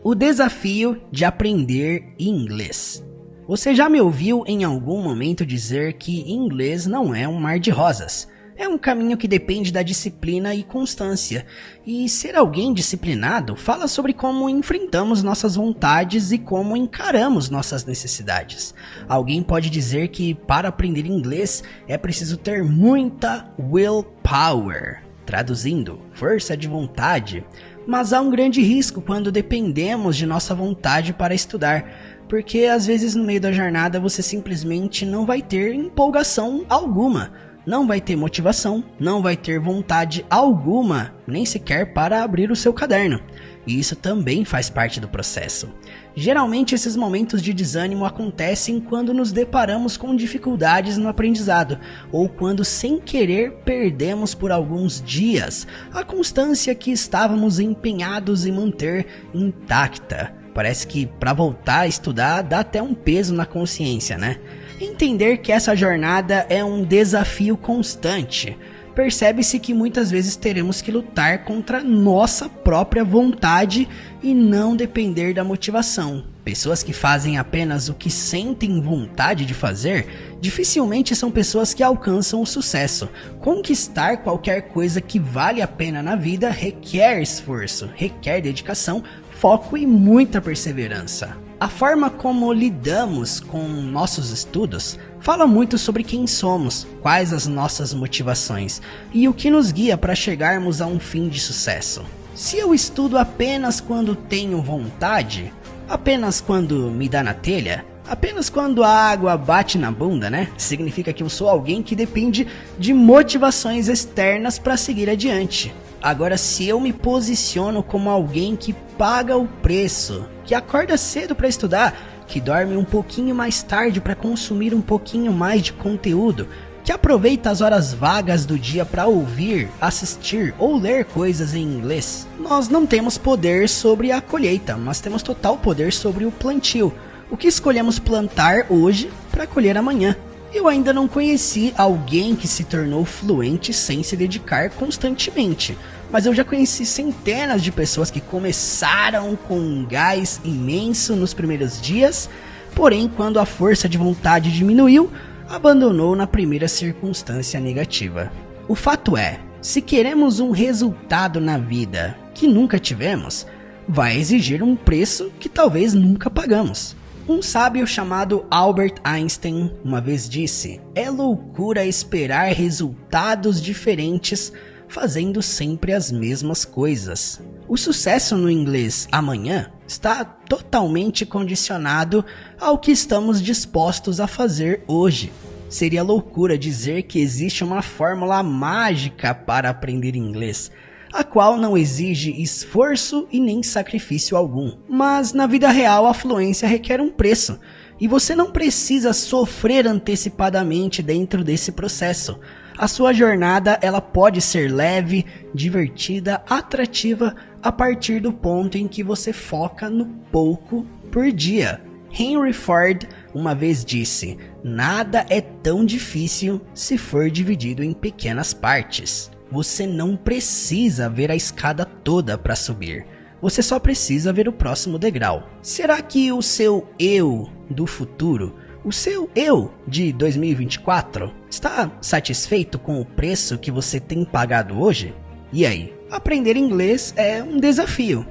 O desafio de aprender inglês. Você já me ouviu em algum momento dizer que inglês não é um mar de rosas? É um caminho que depende da disciplina e constância. E ser alguém disciplinado fala sobre como enfrentamos nossas vontades e como encaramos nossas necessidades. Alguém pode dizer que para aprender inglês é preciso ter muita willpower, traduzindo, força de vontade. Mas há um grande risco quando dependemos de nossa vontade para estudar, porque às vezes no meio da jornada você simplesmente não vai ter empolgação alguma, não vai ter motivação, não vai ter vontade alguma, nem sequer para abrir o seu caderno. E isso também faz parte do processo. Geralmente esses momentos de desânimo acontecem quando nos deparamos com dificuldades no aprendizado, ou quando sem querer perdemos por alguns dias a constância que estávamos empenhados em manter intacta. Parece que para voltar a estudar dá até um peso na consciência, né? Entender que essa jornada é um desafio constante. Percebe-se que muitas vezes teremos que lutar contra nossa própria vontade e não depender da motivação. Pessoas que fazem apenas o que sentem vontade de fazer, dificilmente são pessoas que alcançam o sucesso. Conquistar qualquer coisa que vale a pena na vida requer esforço, requer dedicação, foco e muita perseverança. A forma como lidamos com nossos estudos fala muito sobre quem somos, quais as nossas motivações e o que nos guia para chegarmos a um fim de sucesso. Se eu estudo apenas quando tenho vontade, apenas quando me dá na telha, apenas quando a água bate na bunda, né? Significa que eu sou alguém que depende de motivações externas para seguir adiante. Agora, se eu me posiciono como alguém que paga o preço, que acorda cedo para estudar, que dorme um pouquinho mais tarde para consumir um pouquinho mais de conteúdo, que aproveita as horas vagas do dia para ouvir, assistir ou ler coisas em inglês, nós não temos poder sobre a colheita, mas temos total poder sobre o plantio, o que escolhemos plantar hoje para colher amanhã. Eu ainda não conheci alguém que se tornou fluente sem se dedicar constantemente, mas eu já conheci centenas de pessoas que começaram com um gás imenso nos primeiros dias, porém quando a força de vontade diminuiu, abandonou na primeira circunstância negativa. O fato é, se queremos um resultado na vida que nunca tivemos, vai exigir um preço que talvez nunca pagamos. Um sábio chamado Albert Einstein uma vez disse: "É loucura esperar resultados diferentes fazendo sempre as mesmas coisas." O sucesso no inglês amanhã está totalmente condicionado ao que estamos dispostos a fazer hoje. Seria loucura dizer que existe uma fórmula mágica para aprender inglês, a qual não exige esforço e nem sacrifício algum. Mas na vida real a fluência requer um preço, e você não precisa sofrer antecipadamente dentro desse processo. A sua jornada ela pode ser leve, divertida, atrativa a partir do ponto em que você foca no pouco por dia. Henry Ford uma vez disse: "Nada é tão difícil se for dividido em pequenas partes." Você não precisa ver a escada toda para subir. Você só precisa ver o próximo degrau. Será que o seu eu do futuro, o seu eu de 2024, está satisfeito com o preço que você tem pagado hoje? E aí? Aprender inglês é um desafio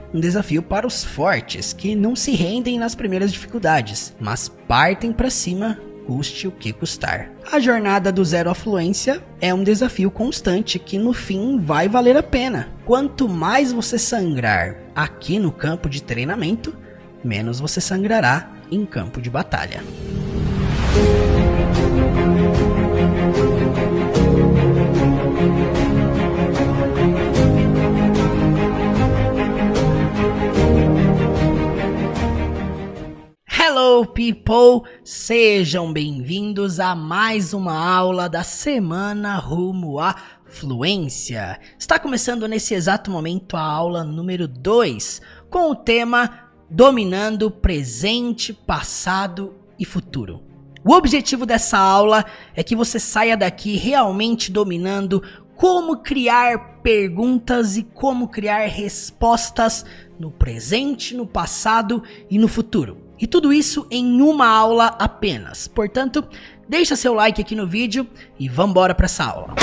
para os fortes que não se rendem nas primeiras dificuldades, mas partem para cima, custe o que custar. A jornada do zero à fluência é um desafio constante que no fim vai valer a pena. Quanto mais você sangrar aqui no campo de treinamento, menos você sangrará em campo de batalha. Hello people, sejam bem-vindos a mais uma aula da semana rumo à fluência. Está começando nesse exato momento a aula número 2, com o tema Dominando Presente, Passado e Futuro. O objetivo dessa aula é que você saia daqui realmente dominando como criar perguntas e como criar respostas no presente, no passado e no futuro. E tudo isso em uma aula apenas. Portanto, deixa seu like aqui no vídeo e vambora para essa aula.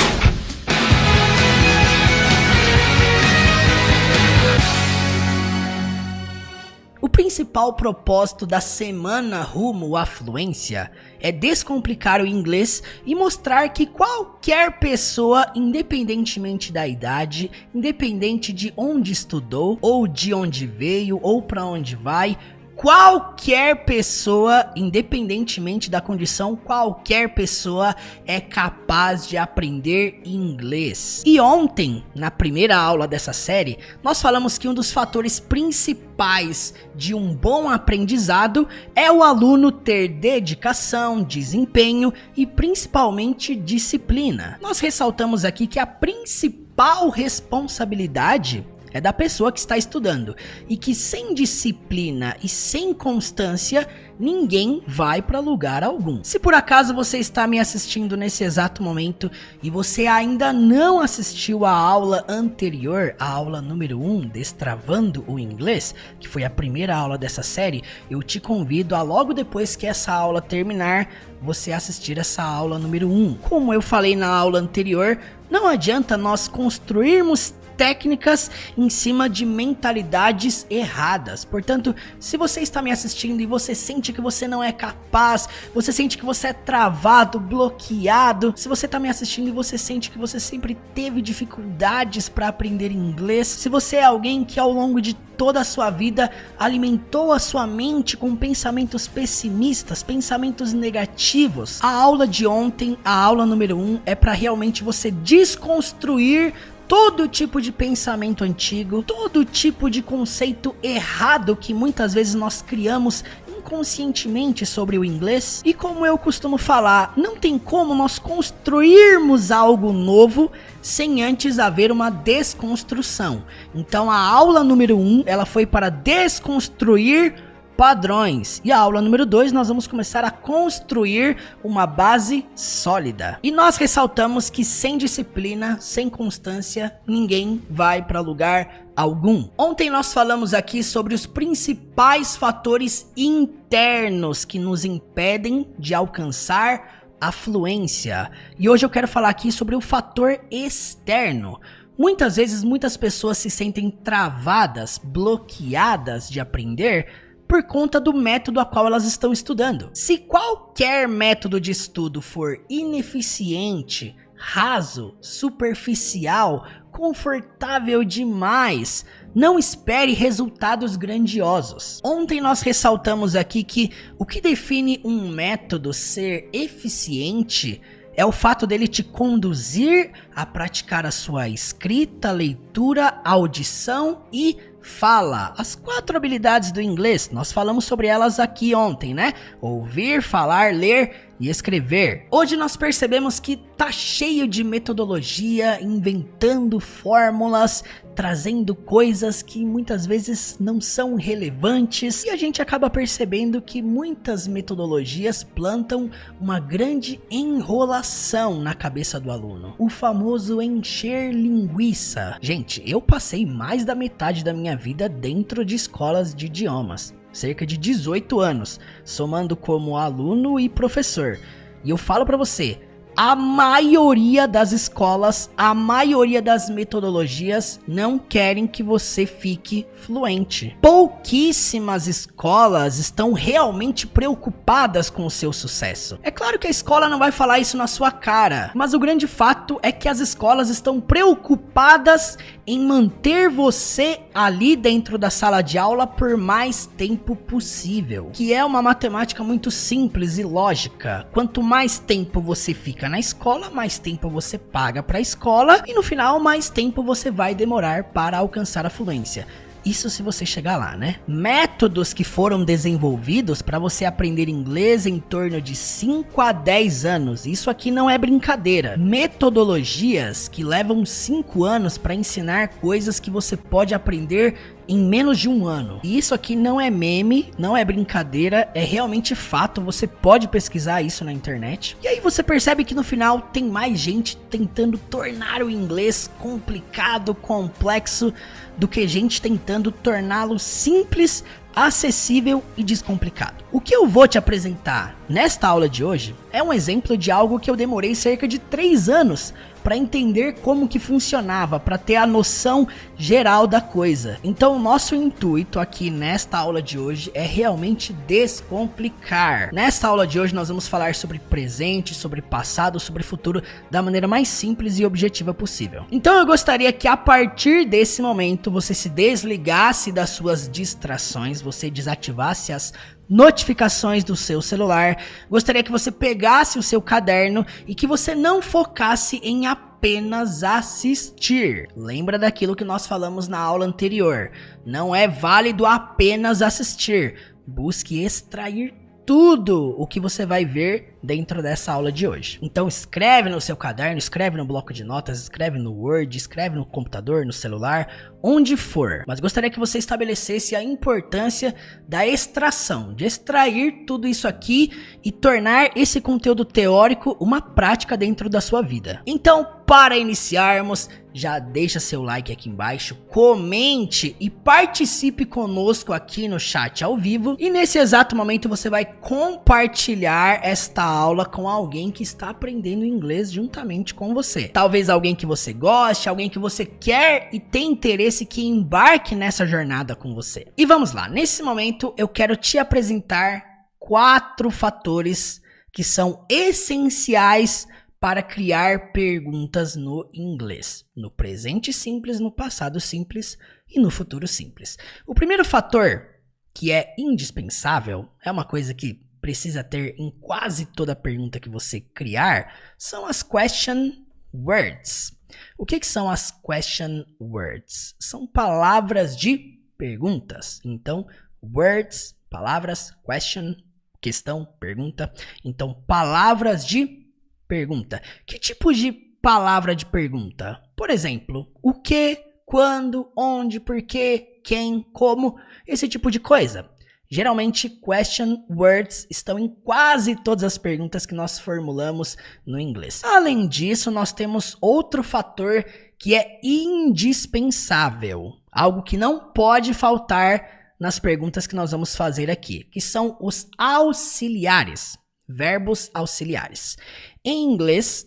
O principal propósito da semana rumo à fluência é descomplicar o inglês e mostrar que qualquer pessoa, independentemente da idade, independente de onde estudou, ou de onde veio, ou para onde vai, qualquer pessoa, independentemente da condição, qualquer pessoa é capaz de aprender inglês. E ontem, na primeira aula dessa série, nós falamos que um dos fatores principais de um bom aprendizado é o aluno ter dedicação, desempenho e principalmente disciplina. Nós ressaltamos aqui que a principal responsabilidade é da pessoa que está estudando e que sem disciplina e sem constância ninguém vai para lugar algum. Se por acaso você está me assistindo nesse exato momento e você ainda não assistiu a aula anterior, a aula número 1, Destravando o Inglês, que foi a primeira aula dessa série, eu te convido a logo depois que essa aula terminar, você assistir essa aula número 1. Como eu falei na aula anterior, não adianta nós construirmos técnicas em cima de mentalidades erradas. Portanto, se você está me assistindo e você sente que você não é capaz, você sente que você é travado, bloqueado, se você está me assistindo e você sente que você sempre teve dificuldades para aprender inglês, se você é alguém que ao longo de toda a sua vida alimentou a sua mente com pensamentos pessimistas, pensamentos negativos, a aula de ontem, a aula número 1, é para realmente você desconstruir todo tipo de pensamento antigo, todo tipo de conceito errado que muitas vezes nós criamos inconscientemente sobre o inglês. E como eu costumo falar, não tem como nós construirmos algo novo sem antes haver uma desconstrução. Então a aula número 1, ela foi para desconstruir padrões. E a aula número 2, nós vamos começar a construir uma base sólida. E nós ressaltamos que sem disciplina, sem constância, ninguém vai para lugar algum. Ontem nós falamos aqui sobre os principais fatores internos que nos impedem de alcançar a fluência. E hoje eu quero falar aqui sobre o fator externo. Muitas vezes, muitas pessoas se sentem travadas, bloqueadas de aprender por conta do método a qual elas estão estudando. Se qualquer método de estudo for ineficiente, raso, superficial, confortável demais, não espere resultados grandiosos. Ontem nós ressaltamos aqui que o que define um método ser eficiente é o fato dele te conduzir a praticar a sua escrita, leitura, audição e fala. As 4 habilidades do inglês, nós falamos sobre elas aqui ontem, né? Ouvir, falar, ler e escrever. Hoje nós percebemos que tá cheio de metodologia, inventando fórmulas, trazendo coisas que muitas vezes não são relevantes, e a gente acaba percebendo que muitas metodologias plantam uma grande enrolação na cabeça do aluno. O famoso encher linguiça. Gente, eu passei mais da metade da minha vida dentro de escolas de idiomas. Cerca de 18 anos, somando como aluno e professor. E eu falo pra você, a maioria das escolas, a maioria das metodologias não querem que você fique fluente. Pouquíssimas escolas estão realmente preocupadas com o seu sucesso. É claro que a escola não vai falar isso na sua cara, mas o grande fato é que as escolas estão preocupadas em manter você ali dentro da sala de aula por mais tempo possível, que é uma matemática muito simples e lógica. Quanto mais tempo você fica na escola, mais tempo você paga para a escola e no final mais tempo você vai demorar para alcançar a fluência. Isso se você chegar lá, né? Métodos que foram desenvolvidos para você aprender inglês em torno de 5 a 10 anos. Isso aqui não é brincadeira. Metodologias que levam 5 anos para ensinar coisas que você pode aprender em menos de um ano. E isso aqui não é meme, não é brincadeira, é realmente fato. Você pode pesquisar isso na internet. E aí você percebe que no final tem mais gente tentando tornar o inglês complicado, complexo, do que gente tentando torná-lo simples, acessível e descomplicado. O que eu vou te apresentar nesta aula de hoje é um exemplo de algo que eu demorei cerca de 3 anos para entender como que funcionava, para ter a noção geral da coisa. Então o nosso intuito aqui nesta aula de hoje é realmente descomplicar. Nesta aula de hoje nós vamos falar sobre presente, sobre passado, sobre futuro da maneira mais simples e objetiva possível. Então eu gostaria que a partir desse momento você se desligasse das suas distrações, você desativasse as notificações do seu celular. Gostaria que você pegasse o seu caderno e que você não focasse em apenas assistir. Lembra daquilo que nós falamos na aula anterior. Não é válido apenas assistir. Busque extrair tudo o que você vai ver dentro dessa aula de hoje. Então escreve no seu caderno, escreve no bloco de notas, escreve no Word, escreve no computador, no celular, onde for. Mas gostaria que você estabelecesse a importância da extração, de extrair tudo isso aqui e tornar esse conteúdo teórico uma prática dentro da sua vida. Então, para iniciarmos, já deixa seu like aqui embaixo, comente e participe conosco aqui no chat ao vivo. E nesse exato momento você vai compartilhar esta aula com alguém que está aprendendo inglês juntamente com você. Talvez alguém que você goste, alguém que você quer e tem interesse que embarque nessa jornada com você. E vamos lá, nesse momento eu quero te apresentar 4 fatores que são essenciais para criar perguntas no inglês, no presente simples, no passado simples e no futuro simples. O primeiro fator, que é indispensável, é uma coisa que precisa ter em quase toda pergunta que você criar, são as question words. O que são as question words? São palavras de perguntas. Então, words, palavras, question, questão, pergunta. Então, palavras de pergunta. Que tipo de palavra de pergunta? Por exemplo, o que, quando, onde, porquê, quem, como, esse tipo de coisa. Geralmente, question words estão em quase todas as perguntas que nós formulamos no inglês. Além disso, nós temos outro fator que é indispensável. Algo que não pode faltar nas perguntas que nós vamos fazer aqui, que são os auxiliares, verbos auxiliares. Em inglês,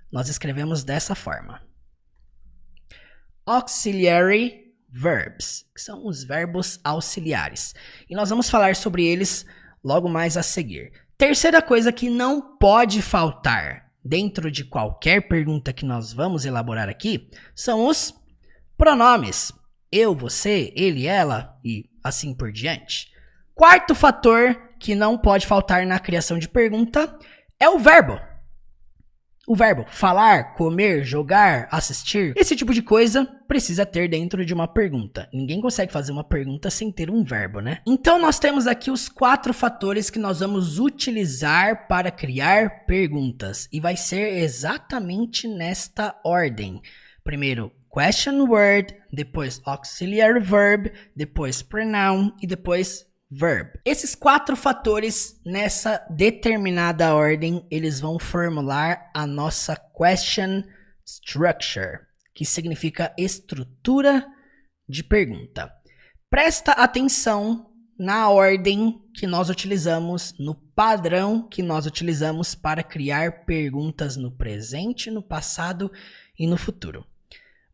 nós escrevemos dessa forma: auxiliary verbs, que são os verbos auxiliares. E nós vamos falar sobre eles logo mais a seguir. Terceira coisa que não pode faltar dentro de qualquer pergunta que nós vamos elaborar aqui são os pronomes. Eu, você, ele, ela e assim por diante. Quarto fator que não pode faltar na criação de pergunta é o verbo. O verbo falar, comer, jogar, assistir, esse tipo de coisa precisa ter dentro de uma pergunta. Ninguém consegue fazer uma pergunta sem ter um verbo, né? Então nós temos aqui os 4 fatores que nós vamos utilizar para criar perguntas. E vai ser exatamente nesta ordem. Primeiro, question word, depois auxiliary verb, depois pronoun e depois verb. Esses 4 fatores, nessa determinada ordem, eles vão formular a nossa question structure, que significa estrutura de pergunta. Presta atenção na ordem que nós utilizamos, no padrão que nós utilizamos para criar perguntas no presente, no passado e no futuro.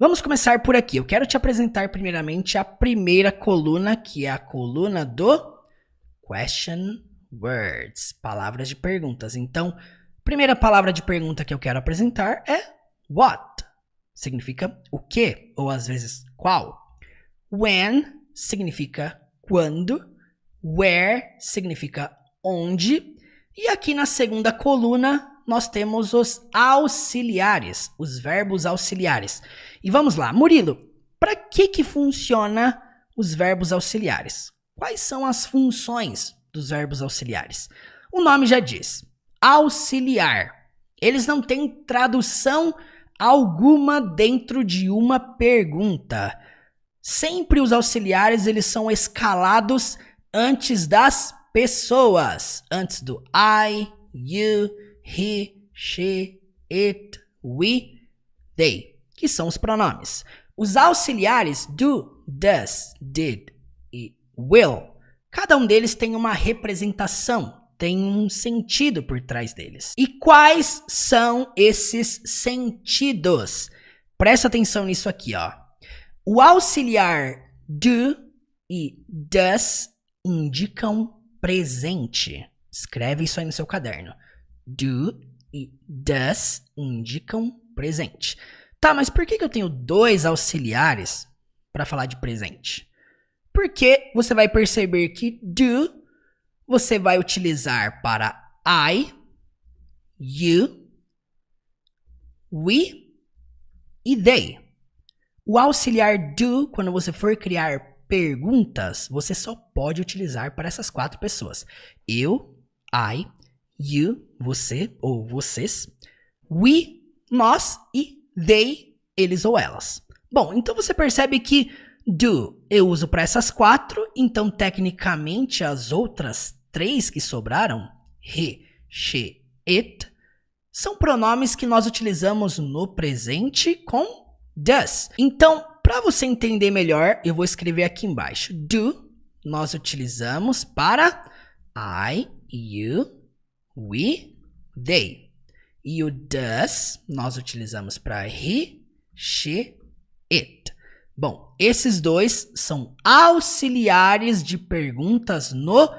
Vamos começar por aqui. Eu quero te apresentar primeiramente a primeira coluna, que é a coluna do question words, palavras de perguntas. Então, primeira palavra de pergunta que eu quero apresentar é what. Significa o que, ou às vezes qual. When significa quando. Where significa onde. E aqui na segunda coluna nós temos os auxiliares, os verbos auxiliares. E vamos lá, Murilo, para que funciona os verbos auxiliares? Quais são as funções dos verbos auxiliares? O nome já diz, auxiliar. Eles não têm tradução alguma dentro de uma pergunta. Sempre os auxiliares eles são escalados antes das pessoas. Antes do I, you, he, she, it, we, they, que são os pronomes. Os auxiliares do, does, did e will, cada um deles tem uma representação, tem um sentido por trás deles. E quais são esses sentidos? Presta atenção nisso aqui, ó. O auxiliar do e does indicam presente. Escreve isso aí no seu caderno. Do e does indicam presente. Tá, mas por que eu tenho dois auxiliares para falar de presente? Porque você vai perceber que do você vai utilizar para I, you, we e they. O auxiliar do, quando você for criar perguntas, você só pode utilizar para essas 4 pessoas. Eu, I, you, você ou vocês, we, nós e they, eles ou elas. Bom, então você percebe que do eu uso para essas 4, então tecnicamente as outras 3 que sobraram, he, she, it, são pronomes que nós utilizamos no presente com does. Então, para você entender melhor, eu vou escrever aqui embaixo. Do, nós utilizamos para I, you, we, they. E o does, nós utilizamos para he, she, it. Bom, esses dois são auxiliares de perguntas no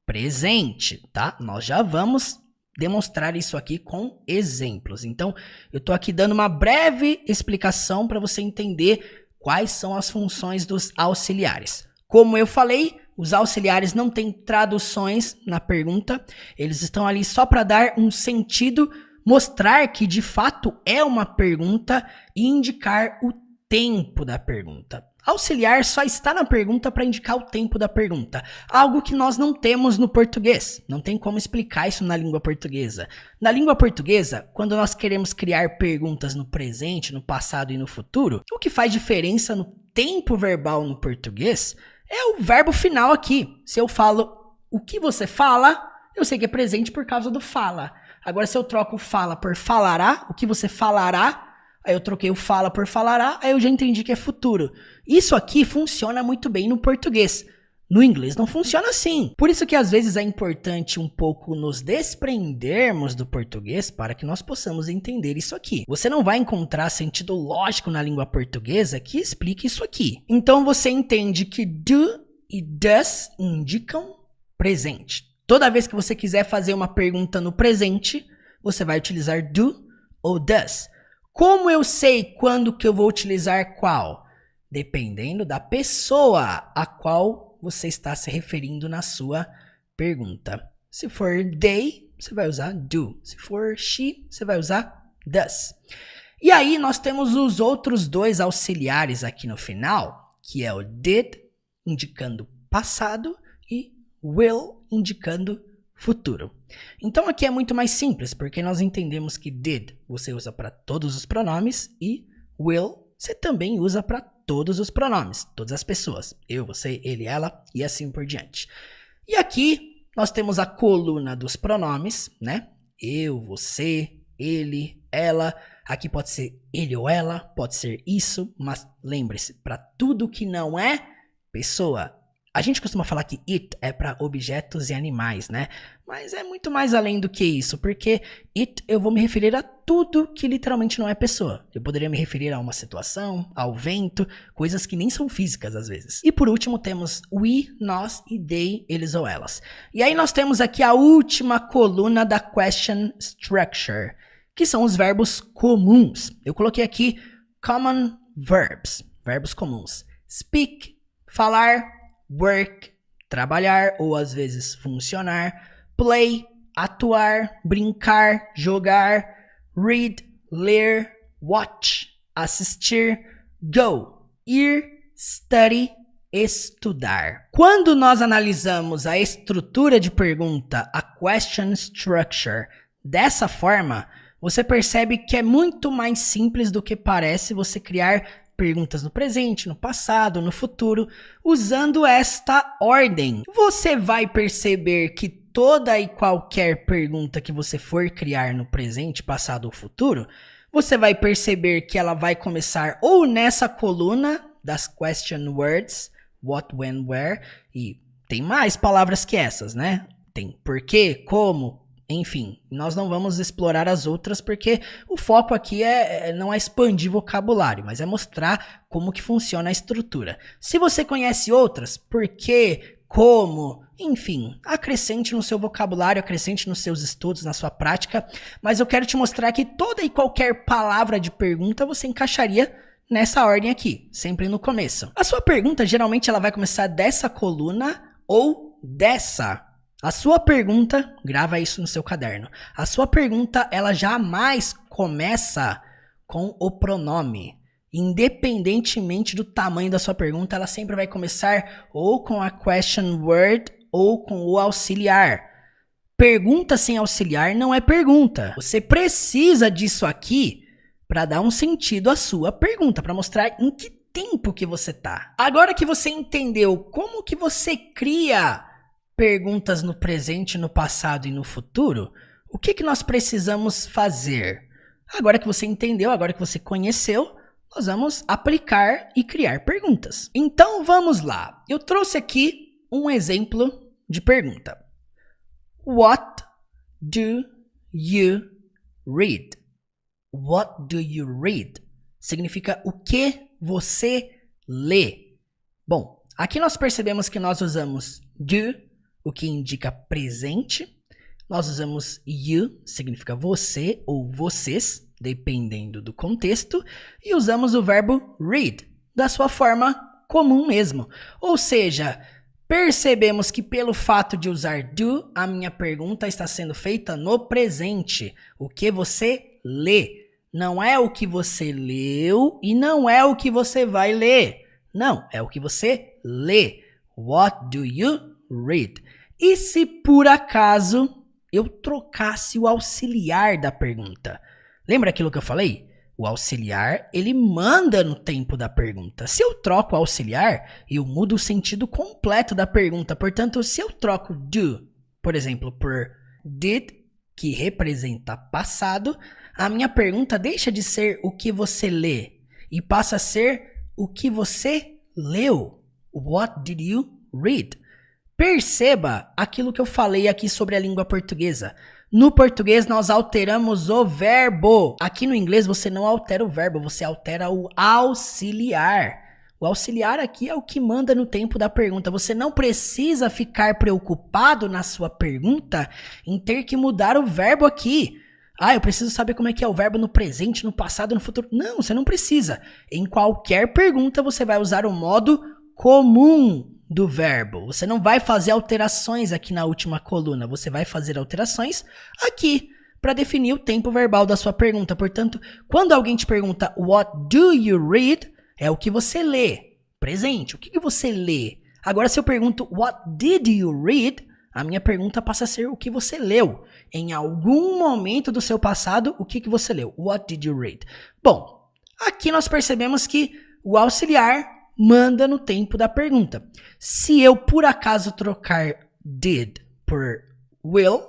presente, tá? Nós já vamos demonstrar isso aqui com exemplos. Então, eu tô aqui dando uma breve explicação para você entender quais são as funções dos auxiliares. Como eu falei, os auxiliares não têm traduções na pergunta, eles estão ali só para dar um sentido, mostrar que de fato é uma pergunta e indicar o tempo da pergunta. Auxiliar só está na pergunta para indicar o tempo da pergunta, algo que nós não temos no português. Não tem como explicar isso na língua portuguesa. Na língua portuguesa, quando nós queremos criar perguntas no presente, no passado e no futuro, o que faz diferença no tempo verbal no português é o verbo final aqui. Se eu falo o que você fala, eu sei que é presente por causa do fala. Agora, se eu troco fala por falará, o que você falará, aí eu troquei o fala por falará, aí eu já entendi que é futuro. Isso aqui funciona muito bem no português. No inglês não funciona assim. Por isso que às vezes é importante um pouco nos desprendermos do português para que nós possamos entender isso aqui. Você não vai encontrar sentido lógico na língua portuguesa que explique isso aqui. Então você entende que do e does indicam presente. Toda vez que você quiser fazer uma pergunta no presente, você vai utilizar do ou does. Como eu sei quando que eu vou utilizar qual? Dependendo da pessoa a qual você está se referindo na sua pergunta. Se for they, você vai usar do. Se for she, você vai usar does. E aí nós temos os outros dois auxiliares aqui no final, que é o did, indicando passado, e will, indicando futuro. Então aqui é muito mais simples, porque nós entendemos que did você usa para todos os pronomes e will você também usa para todos os pronomes, todas as pessoas. Eu, você, ele, ela e assim por diante. E aqui nós temos a coluna dos pronomes, né? Eu, você, ele, ela. Aqui pode ser ele ou ela, pode ser isso, mas lembre-se, para tudo que não é pessoa. A gente costuma falar que it é para objetos e animais, né? Mas é muito mais além do que isso, porque it eu vou me referir a tudo que literalmente não é pessoa. Eu poderia me referir a uma situação, ao vento, coisas que nem são físicas às vezes. E por último temos we, nós e they, eles ou elas. E aí nós temos aqui a última coluna da question structure, que são os verbos comuns. Eu coloquei aqui common verbs, verbos comuns. Speak, falar, work, trabalhar ou às vezes funcionar, play, atuar, brincar, jogar, read, ler, watch, assistir, go, ir, study, estudar. Quando nós analisamos a estrutura de pergunta, a question structure, dessa forma, você percebe que é muito mais simples do que parece você criar perguntas no presente, no passado, no futuro, usando esta ordem. Você vai perceber que toda e qualquer pergunta que você for criar no presente, passado ou futuro, você vai perceber que ela vai começar ou nessa coluna das question words, what, when, where, e tem mais palavras que essas, né? Tem porquê, como, enfim, nós não vamos explorar as outras porque o foco aqui não é expandir vocabulário, mas é mostrar como que funciona a estrutura. Se você conhece outras, por quê, como, enfim, acrescente no seu vocabulário, acrescente nos seus estudos, na sua prática, mas eu quero te mostrar que toda e qualquer palavra de pergunta você encaixaria nessa ordem aqui, sempre no começo. A sua pergunta, geralmente, ela vai começar dessa coluna ou dessa. A sua pergunta, grava isso no seu caderno, a sua pergunta, ela jamais começa com o pronome. Independentemente do tamanho da sua pergunta, ela sempre vai começar ou com a question word ou com o auxiliar. Pergunta sem auxiliar não é pergunta. Você precisa disso aqui para dar um sentido à sua pergunta, para mostrar em que tempo que você tá. Agora que você entendeu como que você cria perguntas no presente, no passado e no futuro, o que que nós precisamos fazer? Agora que você entendeu, agora que você conheceu, nós vamos aplicar e criar perguntas. Então vamos lá. Eu trouxe aqui um exemplo de pergunta. What do you read? What do you read? Significa o que você lê. Bom, aqui nós percebemos que nós usamos do, o que indica presente. Nós usamos you, significa você ou vocês, dependendo do contexto. E usamos o verbo read, da sua forma comum mesmo. Ou seja, percebemos que pelo fato de usar do, a minha pergunta está sendo feita no presente. O que você lê. Não é o que você leu e não é o que você vai ler. Não, é o que você lê. What do you read? E se por acaso eu trocasse o auxiliar da pergunta? Lembra aquilo que eu falei? O auxiliar, ele manda no tempo da pergunta. Se eu troco o auxiliar, eu mudo o sentido completo da pergunta. Portanto, se eu troco do, por exemplo, por did, que representa passado, a minha pergunta deixa de ser o que você lê e passa a ser o que você leu. What did you read? Perceba aquilo que eu falei aqui sobre a língua portuguesa. No português, nós alteramos o verbo. Aqui no inglês, você não altera o verbo, você altera o auxiliar. O auxiliar aqui é o que manda no tempo da pergunta. Você não precisa ficar preocupado na sua pergunta em ter que mudar o verbo aqui. Ah, eu preciso saber como é que é o verbo no presente, no passado, no futuro. Não, você não precisa. Em qualquer pergunta, você vai usar o modo comum do verbo. Você não vai fazer alterações aqui na última coluna, você vai fazer alterações aqui para definir o tempo verbal da sua pergunta. Portanto, quando alguém te pergunta what do you read, é o que você lê. Presente, o que você lê? Agora, se eu pergunto what did you read, a minha pergunta passa a ser o que você leu. Em algum momento do seu passado, o que você leu? What did you read? Bom, aqui nós percebemos que o auxiliar manda no tempo da pergunta. Se eu, por acaso, trocar did por will,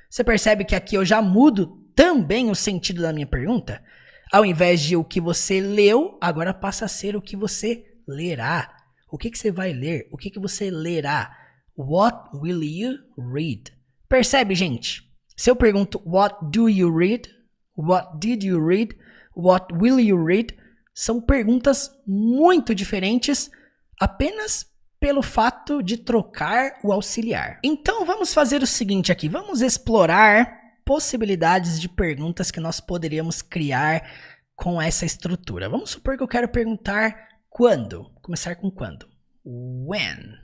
você percebe que aqui eu já mudo também o sentido da minha pergunta? Ao invés de o que você leu, agora passa a ser o que você lerá. O que você vai ler? O que você lerá? What will you read? Percebe, gente? Se eu pergunto what do you read? What did you read? What will you read? São perguntas muito diferentes apenas pelo fato de trocar o auxiliar. Então vamos fazer o seguinte aqui, vamos explorar possibilidades de perguntas que nós poderíamos criar com essa estrutura. Vamos supor que eu quero perguntar quando. Começar com quando. When.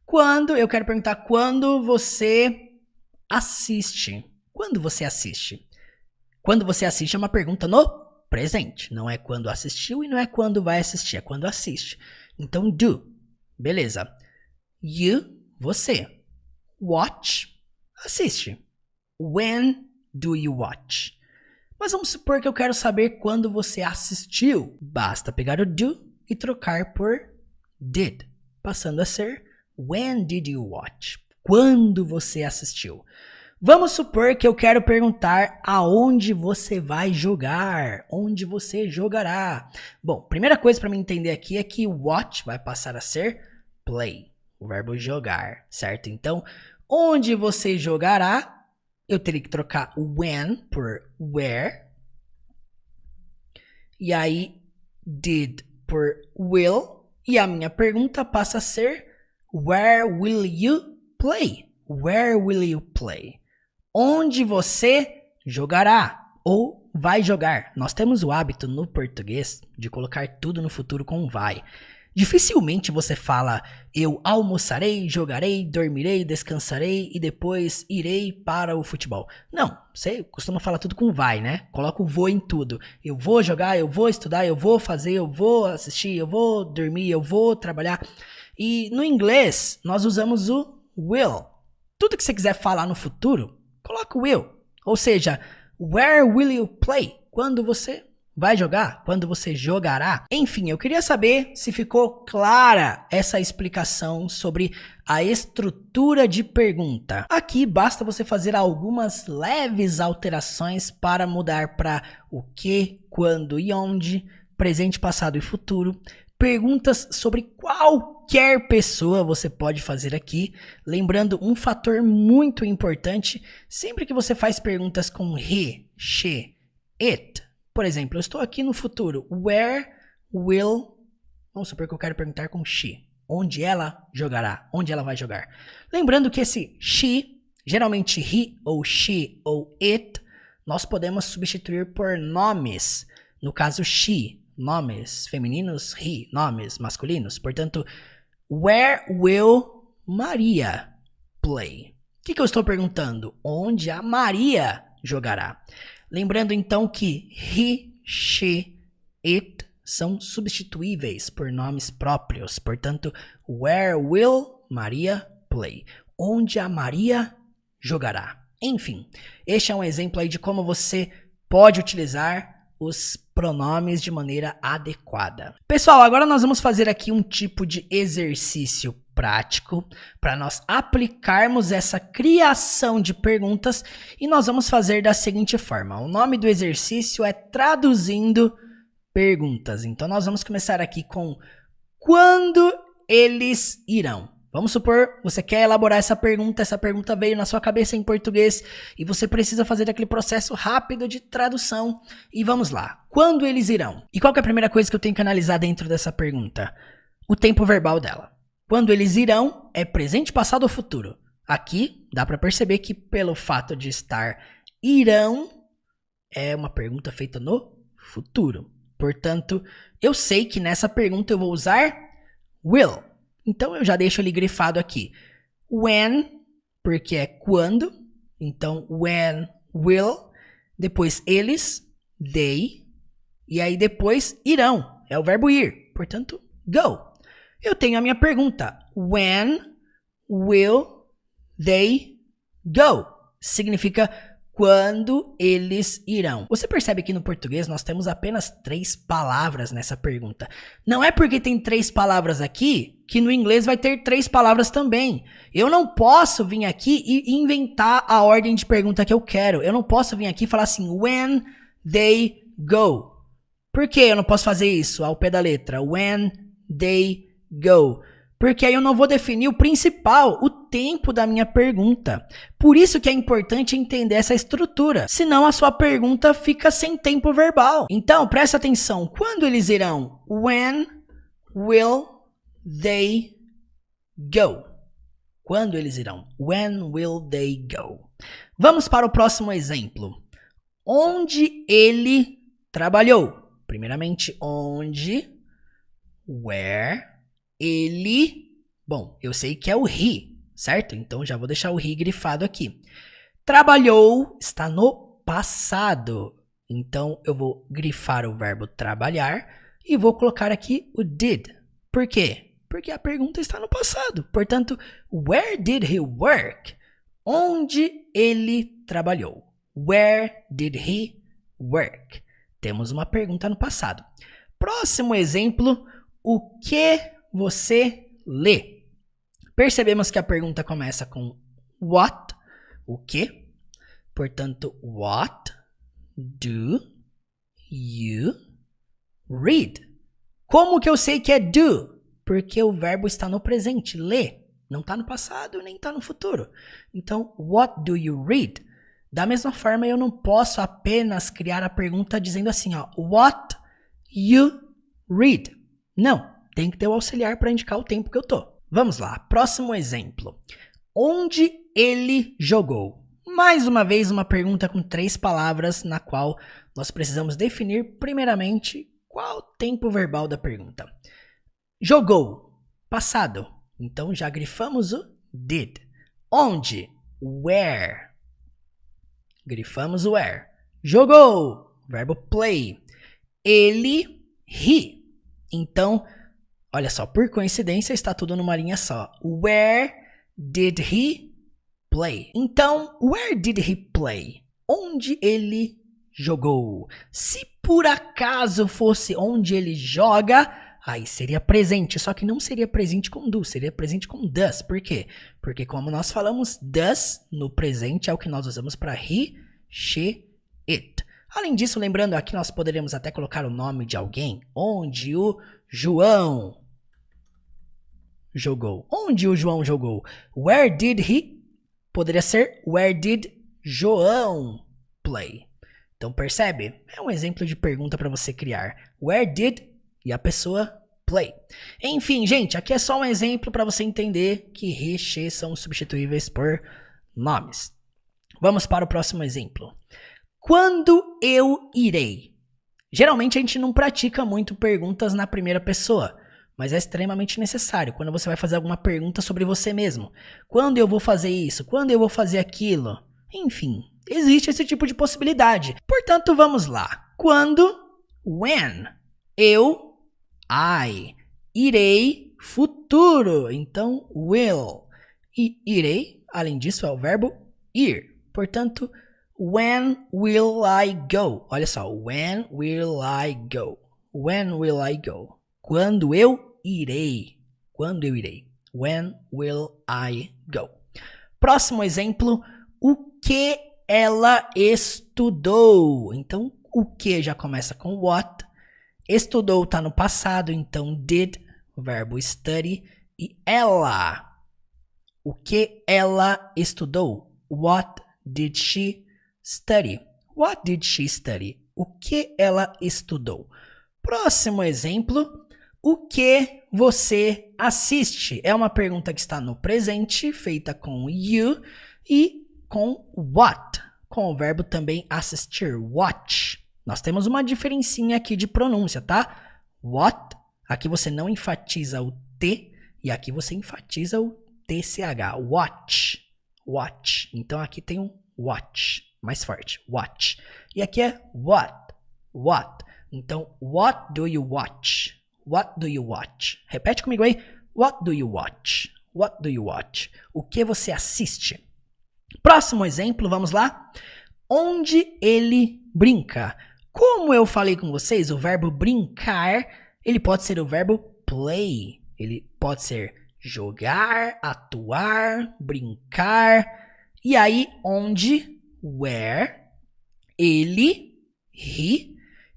Quando, eu quero perguntar quando você assiste. Quando você assiste? Quando você assiste é uma pergunta no presente. Não é quando assistiu e não é quando vai assistir, é quando assiste. Então, do. Beleza. You, você. Watch, assiste. When do you watch? Mas vamos supor que eu quero saber quando você assistiu. Basta pegar o do e trocar por did, passando a ser when did you watch? Quando você assistiu. Vamos supor que eu quero perguntar aonde você vai jogar, onde você jogará. Bom, primeira coisa para me entender aqui é que watch vai passar a ser play, o verbo jogar, certo? Então, onde você jogará, eu teria que trocar o when por where. E aí, did por will. E a minha pergunta passa a ser where will you play? Where will you play? Onde você jogará ou vai jogar. Nós temos o hábito no português de colocar tudo no futuro com vai. Dificilmente você fala eu almoçarei, jogarei, dormirei, descansarei e depois irei para o futebol. Não, você costuma falar tudo com vai, né? Coloca o vou em tudo. Eu vou jogar, eu vou estudar, eu vou fazer, eu vou assistir, eu vou dormir, eu vou trabalhar. E no inglês nós usamos o will. Tudo que você quiser falar no futuro, coloca o will. Ou seja, where will you play? Quando você vai jogar? Quando você jogará? Enfim, eu queria saber se ficou clara essa explicação sobre a estrutura de pergunta. Aqui basta você fazer algumas leves alterações para mudar para o que, quando e onde, presente, passado e futuro. Perguntas sobre qualquer pessoa você pode fazer aqui. Lembrando um fator muito importante, sempre que você faz perguntas com he, she, it. Por exemplo, eu estou aqui no futuro. Where will... Vamos supor que eu quero perguntar com she. Onde ela jogará? Onde ela vai jogar? Lembrando que esse she, geralmente he ou she ou it, nós podemos substituir por nomes. No caso she, nomes femininos, he, nomes masculinos. Portanto, where will Maria play? O que eu estou perguntando? Onde a Maria jogará? Lembrando então que he, she, it são substituíveis por nomes próprios. Portanto, where will Maria play? Onde a Maria jogará? Enfim, este é um exemplo aí de como você pode utilizar os pronomes de maneira adequada. Pessoal, agora nós vamos fazer aqui um tipo de exercício prático para nós aplicarmos essa criação de perguntas e nós vamos fazer da seguinte forma. O nome do exercício é traduzindo perguntas. Então nós vamos começar aqui com quando eles irão. Vamos supor, você quer elaborar essa pergunta veio na sua cabeça em português e você precisa fazer aquele processo rápido de tradução. E vamos lá, quando eles irão? E qual que é a primeira coisa que eu tenho que analisar dentro dessa pergunta? O tempo verbal dela. Quando eles irão é presente, passado ou futuro. Aqui dá para perceber que pelo fato de estar irão é uma pergunta feita no futuro. Portanto, eu sei que nessa pergunta eu vou usar will. Então, eu já deixo ele grifado aqui. When, porque é quando. Então, when will. Depois, eles, they. E aí, depois, irão. É o verbo ir. Portanto, go. Eu tenho a minha pergunta. When will they go? Significa quando eles irão. Você percebe que no português nós temos apenas 3 palavras nessa pergunta. Não é porque tem 3 palavras aqui que no inglês vai ter 3 palavras também. Eu não posso vir aqui e inventar a ordem de pergunta que eu quero. Eu não posso vir aqui e falar assim, when they go. Por que eu não posso fazer isso ao pé da letra? When they go. Porque aí eu não vou definir o principal, o tempo da minha pergunta. Por isso que é importante entender essa estrutura. Senão a sua pergunta fica sem tempo verbal. Então, presta atenção. Quando eles irão? When will they go? Quando eles irão? When will they go? Vamos para o próximo exemplo. Onde ele trabalhou? Primeiramente, onde? Where? Ele, bom, eu sei que é o he, certo? Então já vou deixar o he grifado aqui. Trabalhou está no passado. Então eu vou grifar o verbo trabalhar e vou colocar aqui o did. Por quê? Porque a pergunta está no passado. Portanto, where did he work? Onde ele trabalhou? Where did he work? Temos uma pergunta no passado. Próximo exemplo, o que você lê? Percebemos que a pergunta começa com what, o que? Portanto, what do you read? Como que eu sei que é do? Porque o verbo está no presente, ler. Não está no passado, nem está no futuro. Então, what do you read? Da mesma forma, eu não posso apenas criar a pergunta dizendo assim, ó, what you read? Não, tem que ter o auxiliar para indicar o tempo que eu tô. Vamos lá, próximo exemplo. Onde ele jogou? Mais uma vez, uma pergunta com 3 palavras, na qual nós precisamos definir, primeiramente, qual o tempo verbal da pergunta. Jogou, passado. Então, já grifamos o did. Onde? Where. Grifamos o where. Jogou, verbo play. Ele, he. Então, olha só, por coincidência, está tudo numa linha só. Where did he play? Então, where did he play? Onde ele jogou? Se por acaso fosse onde ele joga, aí seria presente, só que não seria presente com do, seria presente com does. Por quê? Porque como nós falamos, does no presente é o que nós usamos para he, she, it. Além disso, lembrando aqui, nós poderíamos até colocar o nome de alguém. Onde o João jogou. Onde o João jogou? Where did he? Poderia ser where did João play? Então percebe? É um exemplo de pergunta para você criar. Where did e a pessoa play. Enfim, gente, aqui é só um exemplo para você entender que he, she são substituíveis por nomes. Vamos para o próximo exemplo. Quando eu irei? Geralmente a gente não pratica muito perguntas na primeira pessoa, mas é extremamente necessário quando você vai fazer alguma pergunta sobre você mesmo. Quando eu vou fazer isso? Quando eu vou fazer aquilo? Enfim, existe esse tipo de possibilidade. Portanto, vamos lá. Quando, when, eu, I, irei, futuro. Então, will. E irei, além disso, é o verbo ir. Portanto, when will I go? Olha só, when will I go? When will I go? Quando eu irei. Quando eu irei. When will I go? Próximo exemplo, o que ela estudou? Então, o que já começa com what. Estudou está no passado, então did, o verbo study. E ela. O que ela estudou? What did she study? What did she study? O que ela estudou? Próximo exemplo. O que você assiste? É uma pergunta que está no presente, feita com you e com what, com o verbo também assistir, watch. Nós temos uma diferencinha aqui de pronúncia, tá? What, aqui você não enfatiza o T e aqui você enfatiza o TCH, watch, watch. Então aqui tem um watch, mais forte, watch. E aqui é what. Então, what do you watch? What do you watch? Repete comigo aí. What do you watch? What do you watch? O que você assiste? Próximo exemplo, vamos lá. Onde ele brinca? Como eu falei com vocês, o verbo brincar, ele pode ser o verbo play. Ele pode ser jogar, atuar, brincar. E aí, onde, where, ele, he.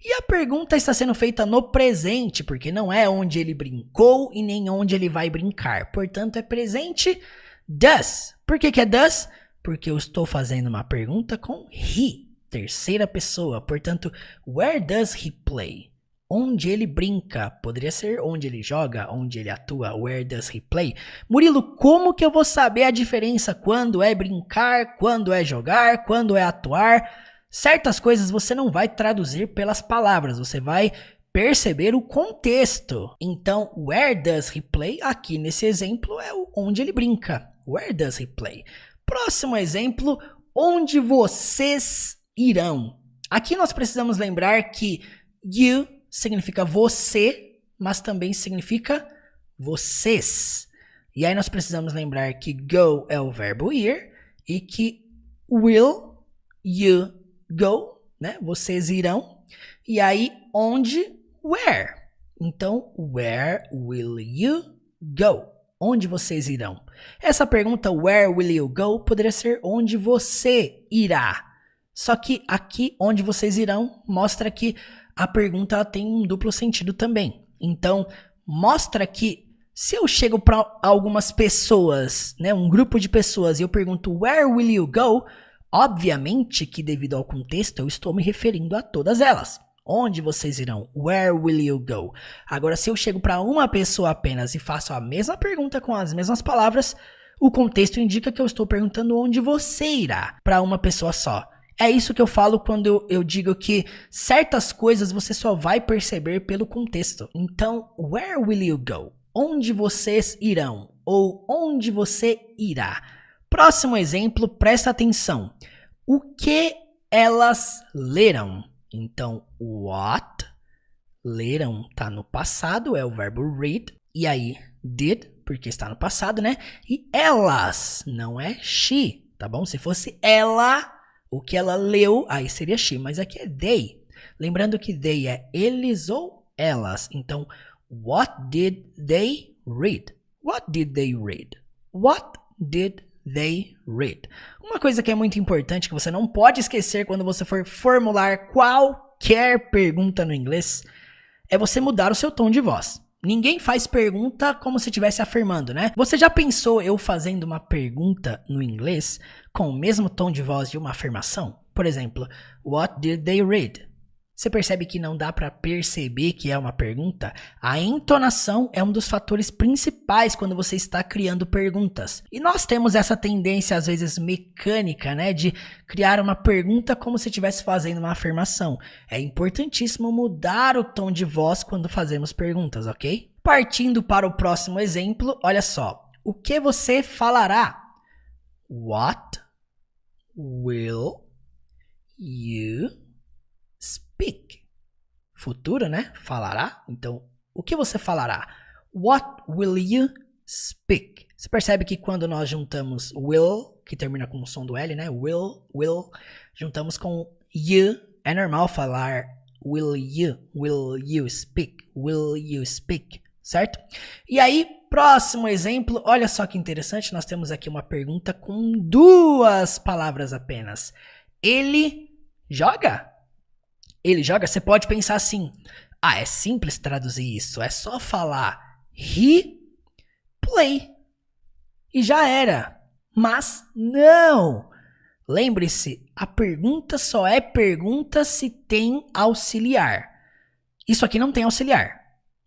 E a pergunta está sendo feita no presente, porque não é onde ele brincou e nem onde ele vai brincar. Portanto, é presente does. Por que é does? Porque eu estou fazendo uma pergunta com he, terceira pessoa. Portanto, where does he play? Onde ele brinca. Poderia ser onde ele joga, onde ele atua. Where does he play? Murilo, como que eu vou saber a diferença quando é brincar, quando é jogar, quando é atuar? Certas coisas você não vai traduzir pelas palavras, você vai perceber o contexto. Então, where does he play? Aqui nesse exemplo é onde ele brinca. Where does he play? Próximo exemplo, onde vocês irão? Aqui nós precisamos lembrar que you significa você, mas também significa vocês. E aí nós precisamos lembrar que go é o verbo ir e que will, you, go, né? Vocês irão. E aí, onde? Where. Então, where will you go? Onde vocês irão? Essa pergunta, where will you go, poderia ser onde você irá. Só que aqui, onde vocês irão, mostra que a pergunta ela tem um duplo sentido também. Então, mostra que se eu chego para algumas pessoas, né, um grupo de pessoas, e eu pergunto, where will you go? Obviamente que devido ao contexto, eu estou me referindo a todas elas. Onde vocês irão? Where will you go? Agora, se eu chego para uma pessoa apenas e faço a mesma pergunta com as mesmas palavras, o contexto indica que eu estou perguntando onde você irá para uma pessoa só. É isso que eu falo quando eu digo que certas coisas você só vai perceber pelo contexto. Então, where will you go? Onde vocês irão? Ou onde você irá? Próximo exemplo, presta atenção. O que elas leram? Então, what, leram, tá no passado, é o verbo read. E aí, did, porque está no passado, né? E elas, não é she, tá bom? Se fosse ela, o que ela leu, aí seria she, mas aqui é they. Lembrando que they é eles ou elas. Então, what did they read? What did they read? What did they read? Uma coisa que é muito importante, que você não pode esquecer quando você for formular qualquer pergunta no inglês, é você mudar o seu tom de voz. Ninguém faz pergunta como se estivesse afirmando, né? Você já pensou eu fazendo uma pergunta no inglês com o mesmo tom de voz de uma afirmação? Por exemplo, what did they read? Você percebe que não dá para perceber que é uma pergunta? A entonação é um dos fatores principais quando você está criando perguntas. E nós temos essa tendência, às vezes mecânica, né, de criar uma pergunta como se estivesse fazendo uma afirmação. É importantíssimo mudar o tom de voz quando fazemos perguntas, ok? Partindo para o próximo exemplo, olha só. O que você falará? What will you speak? Futuro, né? Falará. Então, o que você falará? What will you speak? Você percebe que quando nós juntamos will, que termina com o som do L, né? Will, juntamos com you, é normal falar will you speak, certo? E aí, próximo exemplo, olha só que interessante, nós temos aqui uma pergunta com duas palavras apenas. Ele joga? Ele joga? Você pode pensar assim, é simples traduzir isso, é só falar he play e já era. Mas não! Lembre-se, a pergunta só é pergunta se tem auxiliar. Isso aqui não tem auxiliar,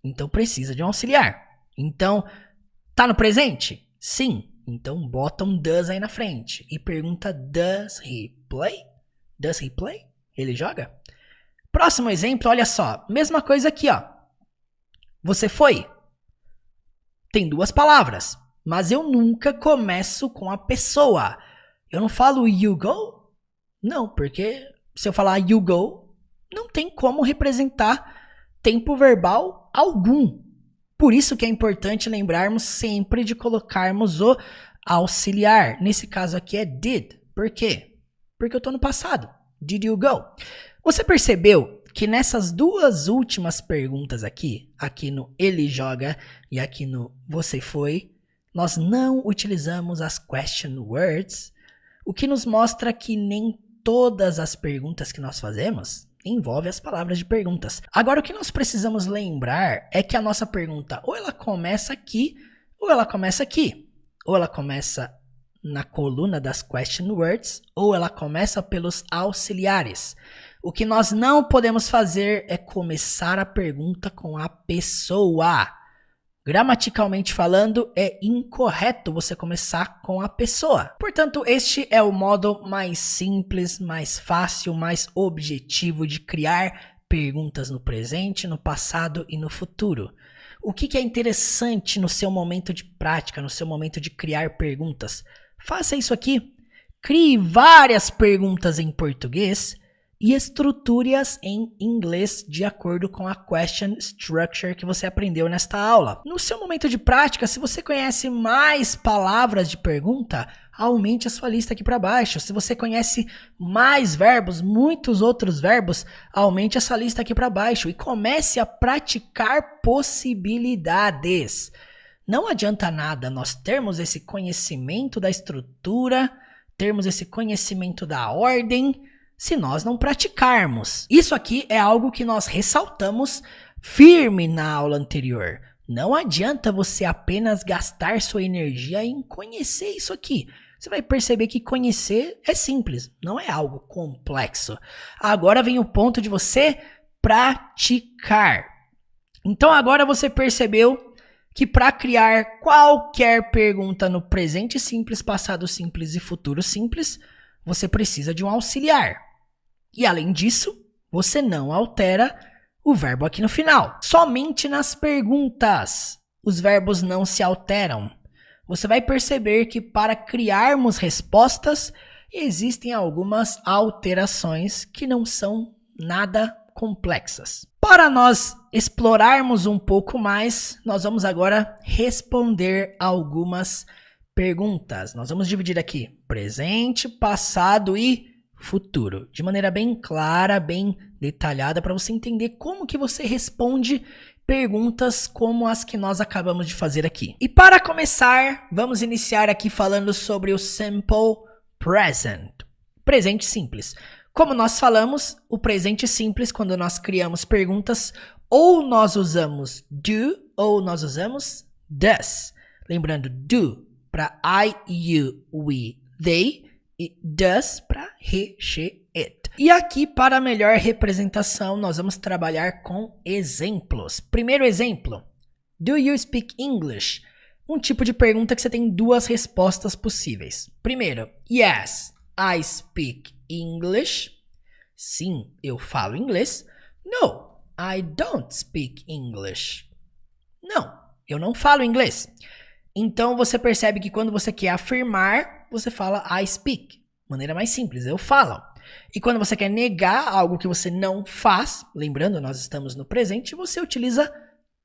então precisa de um auxiliar. Então, tá no presente? Sim. Então bota um does aí na frente e pergunta does he play? Does he play? Ele joga? Próximo exemplo, olha só. Mesma coisa aqui, ó. Você foi? Tem duas palavras, mas eu nunca começo com a pessoa. Eu não falo you go? Não, porque se eu falar you go, não tem como representar tempo verbal algum. Por isso que é importante lembrarmos sempre de colocarmos o auxiliar. Nesse caso aqui é did. Por quê? Porque eu estou no passado. Did you go? Você percebeu que nessas duas últimas perguntas aqui no ele joga e aqui no você foi, nós não utilizamos as question words, o que nos mostra que nem todas as perguntas que nós fazemos envolvem as palavras de perguntas. Agora, o que nós precisamos lembrar é que a nossa pergunta ou ela começa aqui ou ela começa aqui. Ou ela começa na coluna das question words ou ela começa pelos auxiliares. O que nós não podemos fazer é começar a pergunta com a pessoa. Gramaticalmente falando, é incorreto você começar com a pessoa. Portanto, este é o modo mais simples, mais fácil, mais objetivo de criar perguntas no presente, no passado e no futuro. O que é interessante no seu momento de prática, no seu momento de criar perguntas? Faça isso aqui. Crie várias perguntas em português e estruture-as em inglês de acordo com a question structure que você aprendeu nesta aula. No seu momento de prática, se você conhece mais palavras de pergunta, aumente a sua lista aqui para baixo. Se você conhece mais verbos, muitos outros verbos, aumente essa lista aqui para baixo e comece a praticar possibilidades. Não adianta nada nós termos esse conhecimento da estrutura, termos esse conhecimento da ordem, se nós não praticarmos. Isso aqui é algo que nós ressaltamos firme na aula anterior. Não adianta você apenas gastar sua energia em conhecer isso aqui. Você vai perceber que conhecer é simples, não é algo complexo. Agora vem o ponto de você praticar. Então agora você percebeu que para criar qualquer pergunta no presente simples, passado simples e futuro simples, você precisa de um auxiliar. E além disso, você não altera o verbo aqui no final. Somente nas perguntas os verbos não se alteram. Você vai perceber que para criarmos respostas, existem algumas alterações que não são nada complexas. Para nós explorarmos um pouco mais, nós vamos agora responder algumas perguntas. Nós vamos dividir aqui presente, passado e futuro, de maneira bem clara, bem detalhada, para você entender como que você responde perguntas como as que nós acabamos de fazer aqui. E para começar, vamos iniciar aqui falando sobre o simple present, presente simples. Como nós falamos, o presente simples, quando nós criamos perguntas, ou nós usamos do, ou nós usamos does. Lembrando, do para I, you, we, they, e does para he, she, it. E aqui, para melhor representação, nós vamos trabalhar com exemplos. Primeiro exemplo, do you speak English? Um tipo de pergunta que você tem duas respostas possíveis. Primeiro, yes, I speak English. Sim, eu falo inglês. No, I don't speak English. Não, eu não falo inglês. Então você percebe que quando você quer afirmar, você fala I speak. Maneira mais simples, eu falo. E quando você quer negar algo que você não faz, lembrando, nós estamos no presente, você utiliza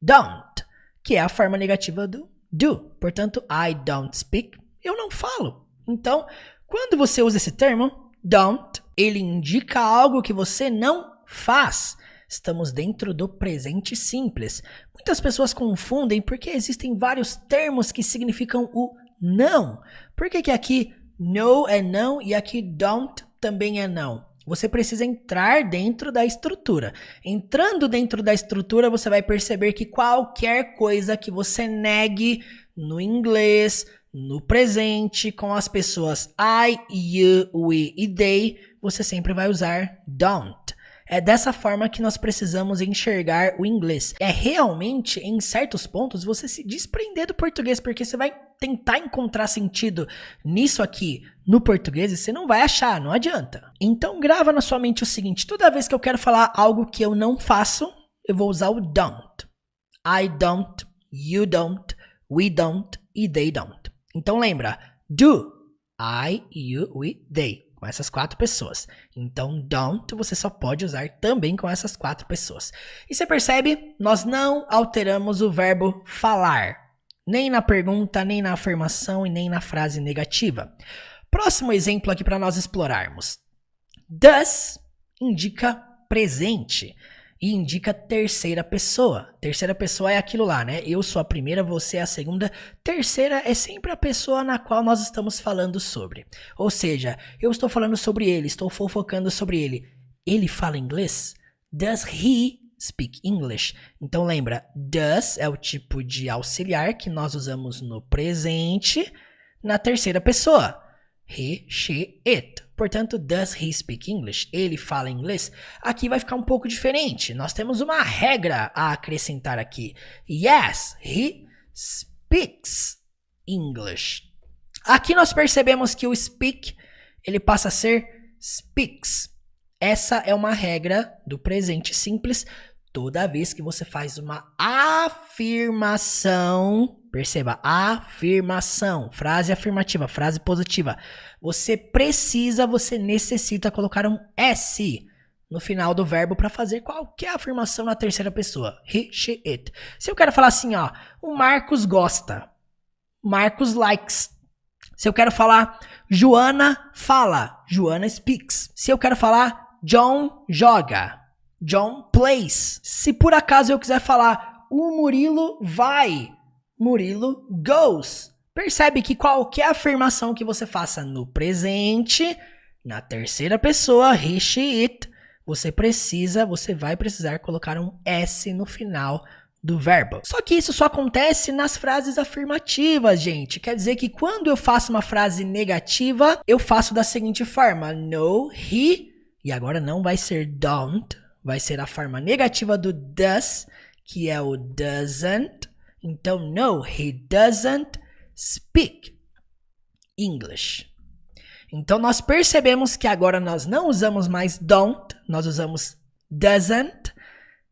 don't, que é a forma negativa do do. Portanto, I don't speak, eu não falo. Então, quando você usa esse termo, don't, ele indica algo que você não faz. Estamos dentro do presente simples. Muitas pessoas confundem porque existem vários termos que significam o não. Por que que aqui no é não e aqui don't também é não? Você precisa entrar dentro da estrutura. Entrando dentro da estrutura, você vai perceber que qualquer coisa que você negue no inglês, no presente, com as pessoas I, you, we e they, você sempre vai usar don't. É dessa forma que nós precisamos enxergar o inglês. É realmente, em certos pontos, você se desprender do português, porque você vai tentar encontrar sentido nisso aqui no português e você não vai achar, não adianta. Então grava na sua mente o seguinte, toda vez que eu quero falar algo que eu não faço, eu vou usar o don't. I don't, you don't, we don't e they don't. Então lembra, do, I, you, we, they. Com essas 4 pessoas. Então, don't você só pode usar também com essas 4 pessoas. E você percebe? Nós não alteramos o verbo falar. Nem na pergunta, nem na afirmação e nem na frase negativa. Próximo exemplo aqui para nós explorarmos. Does indica presente e indica terceira pessoa. Terceira pessoa é aquilo lá, né? Eu sou a primeira, você é a segunda. Terceira é sempre a pessoa na qual nós estamos falando sobre. Ou seja, eu estou falando sobre ele, estou fofocando sobre ele. Ele fala inglês? Does he speak English? Então lembra, does é o tipo de auxiliar que nós usamos no presente na terceira pessoa. He, she, it. Portanto, does he speak English? Ele fala inglês? Aqui vai ficar um pouco diferente. Nós temos uma regra a acrescentar aqui. Yes, he speaks English. Aqui nós percebemos que o speak, ele passa a ser speaks. Essa é uma regra do presente simples. Toda vez que você faz uma afirmação, perceba, afirmação, frase afirmativa, frase positiva, você necessita colocar um S no final do verbo para fazer qualquer afirmação na terceira pessoa. He, she, it. Se eu quero falar assim, ó, o Marcos gosta. Marcos likes. Se eu quero falar Joana fala. Joana speaks. Se eu quero falar John joga. John plays. Se por acaso eu quiser falar o Murilo vai. Murilo goes. Percebe que qualquer afirmação que você faça no presente, na terceira pessoa, he, she, it, você vai precisar colocar um S no final do verbo. Só que isso só acontece nas frases afirmativas, gente. Quer dizer que quando eu faço uma frase negativa, eu faço da seguinte forma. No, he, e agora não vai ser don't, vai ser a forma negativa do does, que é o doesn't. Então, no, he doesn't speak English. Então, nós percebemos que agora nós não usamos mais don't, nós usamos doesn't,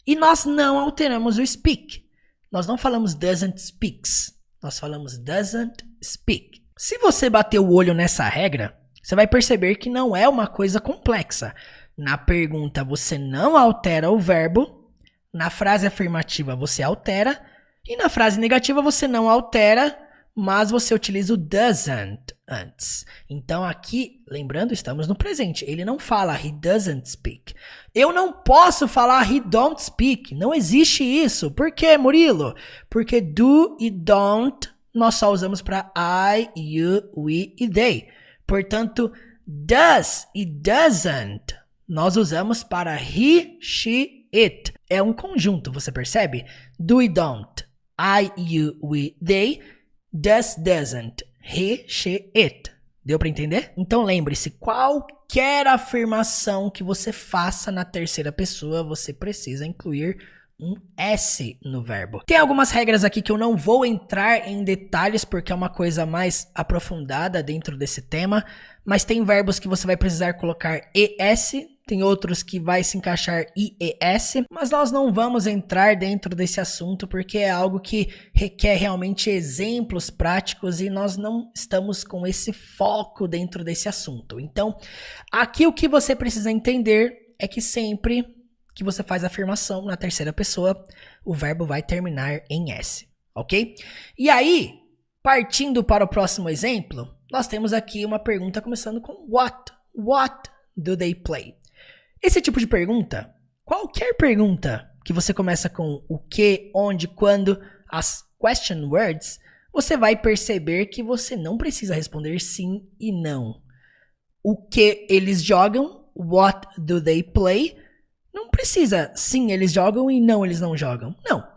e nós não alteramos o speak. Nós não falamos doesn't speaks, nós falamos doesn't speak. Se você bater o olho nessa regra, você vai perceber que não é uma coisa complexa. Na pergunta, você não altera o verbo, na frase afirmativa, você altera, e na frase negativa, você não altera, mas você utiliza o doesn't antes. Então aqui, lembrando, estamos no presente. Ele não fala he doesn't speak. Eu não posso falar he don't speak. Não existe isso. Por quê, Murilo? Porque do e don't nós só usamos para I, you, we e they. Portanto, does e doesn't nós usamos para he, she, it. É um conjunto, você percebe? Do e don't. I, you, we, they. Does, doesn't. He, she, it. Deu para entender? Então lembre-se, qualquer afirmação que você faça na terceira pessoa, você precisa incluir um S no verbo. Tem algumas regras aqui que eu não vou entrar em detalhes porque é uma coisa mais aprofundada dentro desse tema, mas tem verbos que você vai precisar colocar ES, tem outros que vai se encaixar IES, mas nós não vamos entrar dentro desse assunto porque é algo que requer realmente exemplos práticos e nós não estamos com esse foco dentro desse assunto. Então, aqui o que você precisa entender é que sempre que você faz a afirmação na terceira pessoa, o verbo vai terminar em S, ok? E aí, partindo para o próximo exemplo, nós temos aqui uma pergunta começando com what. What do they play? Esse tipo de pergunta, qualquer pergunta que você começa com o que, onde, quando, as question words, você vai perceber que você não precisa responder sim e não. O que eles jogam, what do they play, não precisa sim eles jogam e não eles não jogam. Não.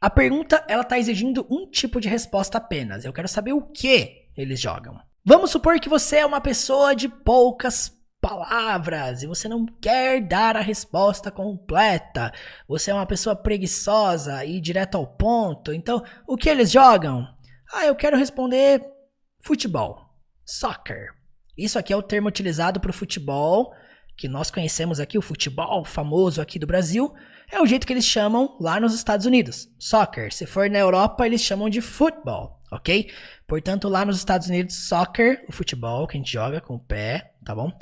A pergunta ela está exigindo um tipo de resposta apenas. Eu quero saber o que eles jogam. Vamos supor que você é uma pessoa de poucas palavras e você não quer dar a resposta completa. Você é uma pessoa preguiçosa e direto ao ponto. Então, o que eles jogam? Eu quero responder futebol. Soccer. Isso aqui é o termo utilizado para o futebol, que nós conhecemos aqui, o futebol famoso aqui do Brasil. É o jeito que eles chamam lá nos Estados Unidos. Soccer. Se for na Europa, eles chamam de football, ok? Portanto, lá nos Estados Unidos, soccer, o futebol que a gente joga com o pé, tá bom?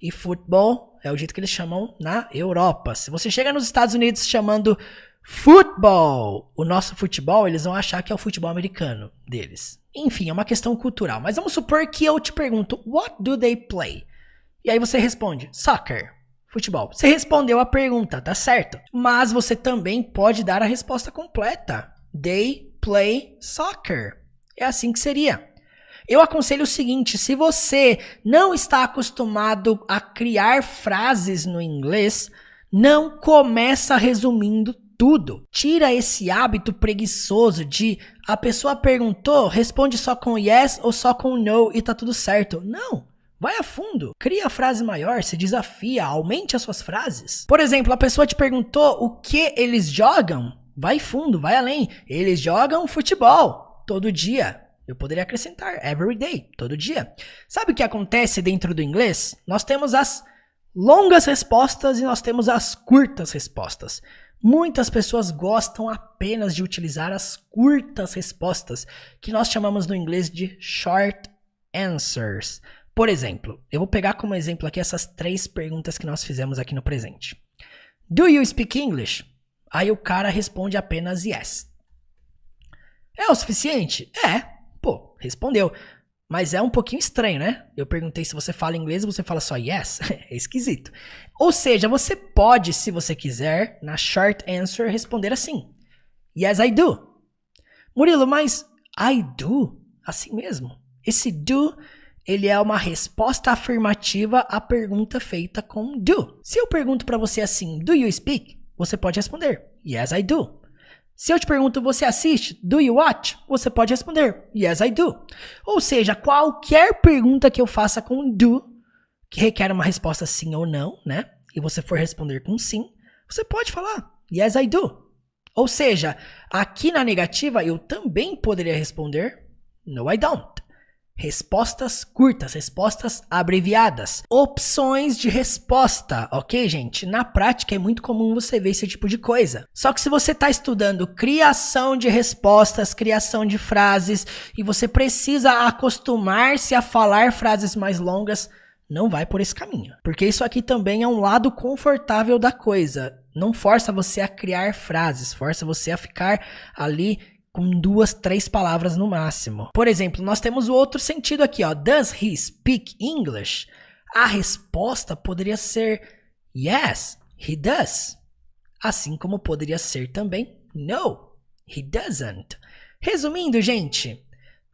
E futebol é o jeito que eles chamam na Europa. Se você chega nos Estados Unidos chamando futebol, o nosso futebol, eles vão achar que é o futebol americano deles. Enfim, é uma questão cultural. Mas vamos supor que eu te pergunto, what do they play? E aí você responde, soccer, futebol. Você respondeu a pergunta, tá certo? Mas você também pode dar a resposta completa. They play soccer. É assim que seria. Eu aconselho o seguinte, se você não está acostumado a criar frases no inglês, não começa resumindo tudo. Tira esse hábito preguiçoso de a pessoa perguntou, responde só com yes ou só com no e tá tudo certo. Não, vai a fundo. Cria a frase maior, se desafia, aumente as suas frases. Por exemplo, a pessoa te perguntou o que eles jogam. Vai fundo, vai além. Eles jogam futebol todo dia. Eu poderia acrescentar every day, todo dia. Sabe o que acontece dentro do inglês? Nós temos as longas respostas e nós temos as curtas respostas. Muitas pessoas gostam apenas de utilizar as curtas respostas, que nós chamamos no inglês de short answers. Por exemplo, eu vou pegar como exemplo aqui essas 3 perguntas que nós fizemos aqui no presente. Do you speak English? Aí o cara responde apenas yes. É o suficiente? É. Pô, respondeu. Mas é um pouquinho estranho, né? Eu perguntei se você fala inglês e você fala só yes. É esquisito. Ou seja, você pode, se você quiser, na short answer, responder assim. Yes, I do. Murilo, mas I do? Assim mesmo. Esse do, ele é uma resposta afirmativa à pergunta feita com do. Se eu pergunto pra você assim, do you speak? Você pode responder, yes, I do. Se eu te pergunto, você assiste? Do you watch? Você pode responder, yes, I do. Ou seja, qualquer pergunta que eu faça com do, que requer uma resposta sim ou não, né? E você for responder com sim, você pode falar, yes, I do. Ou seja, aqui na negativa eu também poderia responder, no, I don't. Respostas curtas, respostas abreviadas, opções de resposta, ok, gente? Na prática é muito comum você ver esse tipo de coisa. Só que se você está estudando criação de respostas, criação de frases, e você precisa acostumar-se a falar frases mais longas, não vai por esse caminho. Porque isso aqui também é um lado confortável da coisa. Não força você a criar frases, força você a ficar ali com 2, 3 palavras no máximo. Por exemplo, nós temos o outro sentido aqui, ó. Does he speak English? A resposta poderia ser yes, he does. Assim como poderia ser também no, he doesn't. Resumindo, gente,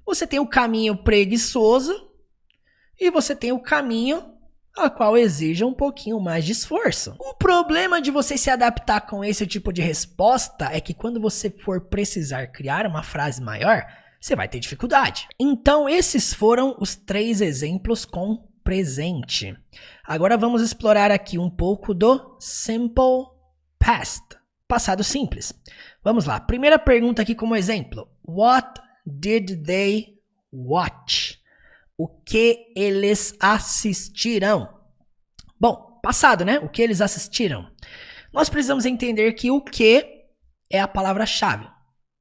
você tem o caminho preguiçoso e você tem o caminho a qual exige um pouquinho mais de esforço. O problema de você se adaptar com esse tipo de resposta é que quando você for precisar criar uma frase maior, você vai ter dificuldade. Então, esses foram os 3 exemplos com presente. Agora vamos explorar aqui um pouco do simple past, passado simples. Vamos lá, primeira pergunta aqui como exemplo. What did they watch? O que eles assistiram? Bom, passado, né? O que eles assistiram? Nós precisamos entender que o que é a palavra-chave.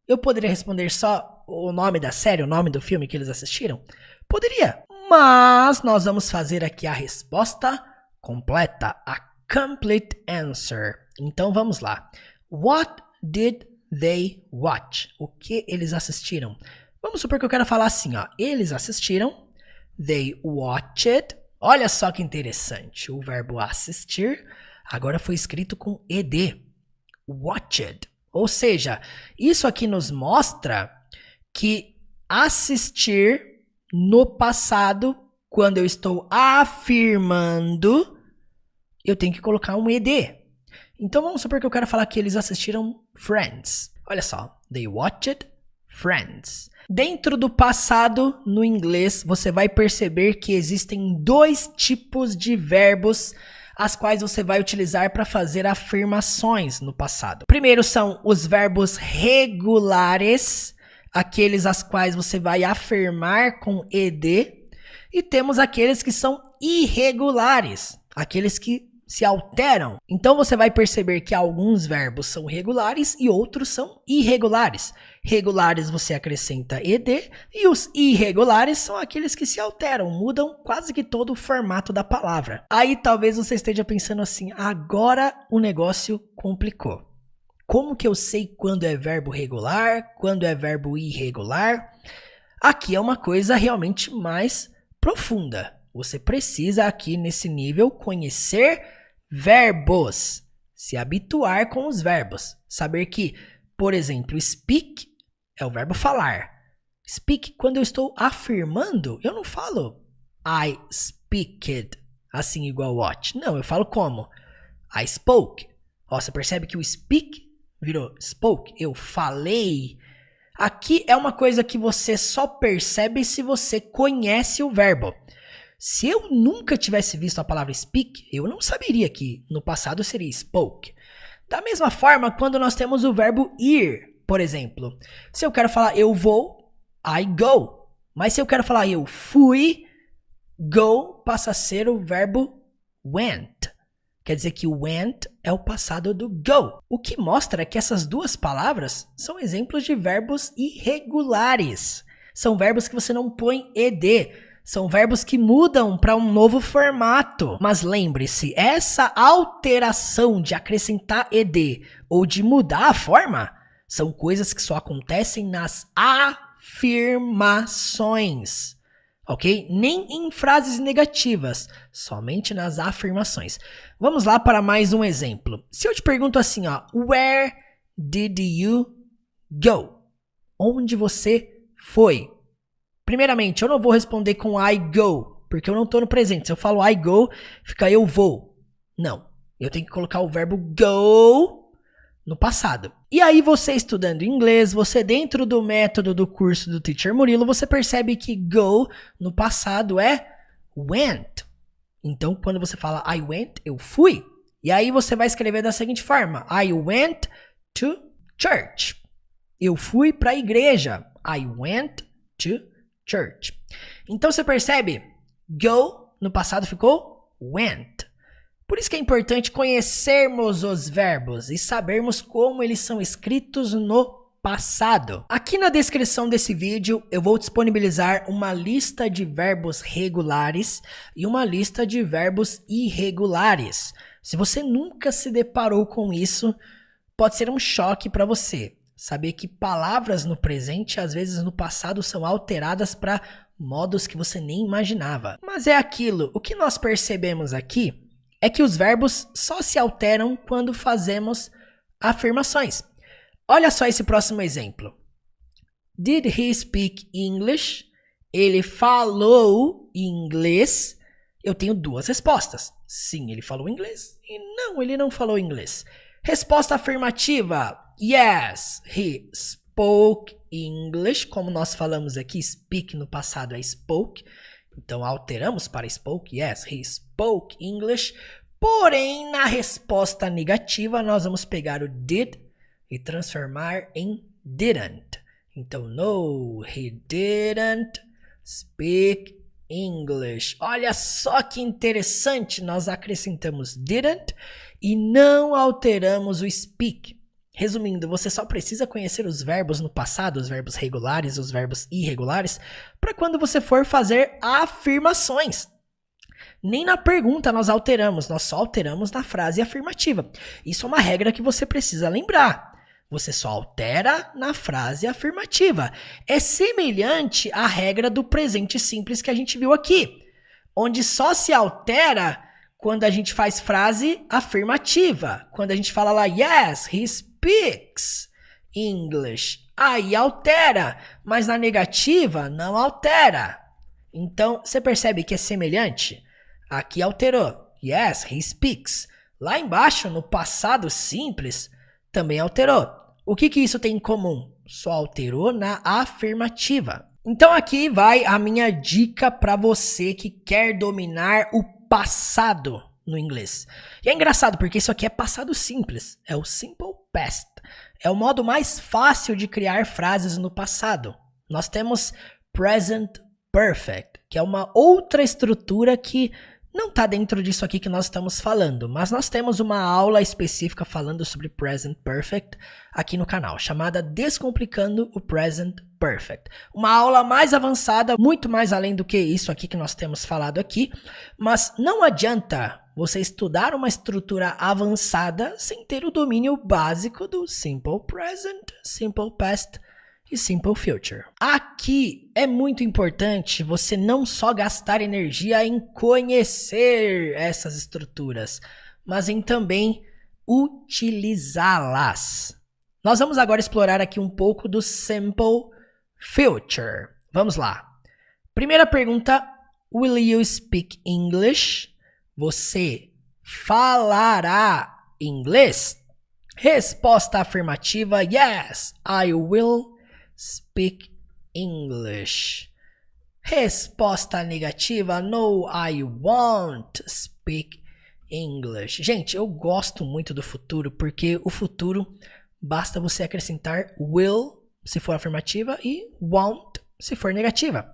Eu poderia responder só o nome da série, o nome do filme que eles assistiram? Poderia, mas nós vamos fazer aqui a resposta completa, a complete answer. Então vamos lá. What did they watch? O que eles assistiram? Vamos supor que eu quero falar assim, ó. Eles assistiram. They watched. Olha só que interessante. O verbo assistir agora foi escrito com ed. Watched. Ou seja, isso aqui nos mostra que assistir no passado, quando eu estou afirmando, eu tenho que colocar um ed. Então vamos supor que eu quero falar que eles assistiram Friends. Olha só. They watched Friends. Dentro do passado, no inglês, você vai perceber que existem 2 tipos de verbos as quais você vai utilizar para fazer afirmações no passado. Primeiro são os verbos regulares, aqueles as quais você vai afirmar com ed, e temos aqueles que são irregulares, aqueles que se alteram. Então você vai perceber que alguns verbos são regulares e outros são irregulares. Regulares você acrescenta ed e os irregulares são aqueles que se alteram, mudam quase que todo o formato da palavra. Aí talvez você esteja pensando assim, agora o negócio complicou. Como que eu sei quando é verbo regular, quando é verbo irregular? Aqui é uma coisa realmente mais profunda. Você precisa aqui nesse nível conhecer verbos, se habituar com os verbos. Saber que, por exemplo, speak é o verbo falar. Speak, quando eu estou afirmando, eu não falo I speaked, assim igual watch. Não, eu falo como? I spoke. Ó, você percebe que o speak virou spoke, eu falei. Aqui é uma coisa que você só percebe se você conhece o verbo. Se eu nunca tivesse visto a palavra speak, eu não saberia que no passado seria spoke. Da mesma forma, quando nós temos o verbo ir, por exemplo. Se eu quero falar eu vou, I go. Mas se eu quero falar eu fui, go passa a ser o verbo went. Quer dizer que went é o passado do go. O que mostra que essas 2 palavras são exemplos de verbos irregulares. São verbos que você não põe ed. São verbos que mudam para um novo formato. Mas lembre-se, essa alteração de acrescentar ed ou de mudar a forma são coisas que só acontecem nas afirmações. Ok? Nem em frases negativas, somente nas afirmações. Vamos lá para mais um exemplo. Se eu te pergunto assim, ó, where did you go? Onde você foi? Primeiramente, eu não vou responder com I go, porque eu não estou no presente. Se eu falo I go, fica eu vou. Não, eu tenho que colocar o verbo go no passado. E aí você estudando inglês, você dentro do método do curso do Teacher Murilo, você percebe que go no passado é went. Então, quando você fala I went, eu fui. E aí você vai escrever da seguinte forma. I went to church. Eu fui para a igreja. I went to church. Então você percebe? Go no passado ficou went. Por isso que é importante conhecermos os verbos e sabermos como eles são escritos no passado. Aqui na descrição desse vídeo eu vou disponibilizar uma lista de verbos regulares e uma lista de verbos irregulares. Se você nunca se deparou com isso, pode ser um choque para você. Saber que palavras no presente, às vezes no passado, são alteradas para modos que você nem imaginava. Mas é aquilo, o que nós percebemos aqui é que os verbos só se alteram quando fazemos afirmações. Olha só esse próximo exemplo. Did he speak English? Ele falou inglês? Eu tenho duas respostas. Sim, ele falou inglês. E não, ele não falou inglês. Resposta afirmativa. Yes, he spoke English. Como nós falamos aqui, speak no passado é spoke. Então, alteramos para spoke. Yes, he spoke English. Porém, na resposta negativa, nós vamos pegar o did e transformar em didn't. Então, no, he didn't speak English. Olha só que interessante. Nós acrescentamos didn't e não alteramos o speak. Resumindo, você só precisa conhecer os verbos no passado, os verbos regulares, os verbos irregulares, para quando você for fazer afirmações. Nem na pergunta nós alteramos, nós só alteramos na frase afirmativa. Isso é uma regra que você precisa lembrar. Você só altera na frase afirmativa. É semelhante à regra do presente simples que a gente viu aqui, onde só se altera quando a gente faz frase afirmativa. Quando a gente fala lá, yes, he speaks English. Aí altera, mas na negativa não altera. Então, você percebe que é semelhante? Aqui alterou. Yes, he speaks. Lá embaixo, no passado simples, também alterou. O que isso tem em comum? Só alterou na afirmativa. Então aqui vai a minha dica para você que quer dominar o passado no inglês. E é engraçado porque isso aqui é passado simples, é o simple past. É o modo mais fácil de criar frases no passado. Nós temos present perfect, que é uma outra estrutura que não está dentro disso aqui que nós estamos falando, mas nós temos uma aula específica falando sobre present perfect aqui no canal, chamada Descomplicando o Present Perfect. Uma aula mais avançada, muito mais além do que isso aqui que nós temos falado aqui, mas não adianta você estudar uma estrutura avançada sem ter o domínio básico do Simple Present, Simple Past e Simple Future. Aqui é muito importante você não só gastar energia em conhecer essas estruturas, mas em também utilizá-las. Nós vamos agora explorar aqui um pouco do Simple Future. Vamos lá. Primeira pergunta, will you speak English? Você falará inglês? Resposta afirmativa, yes, I will speak English. Resposta negativa, no, I won't speak English. Gente, eu gosto muito do futuro, porque o futuro basta você acrescentar will, se for afirmativa, e won't, se for negativa,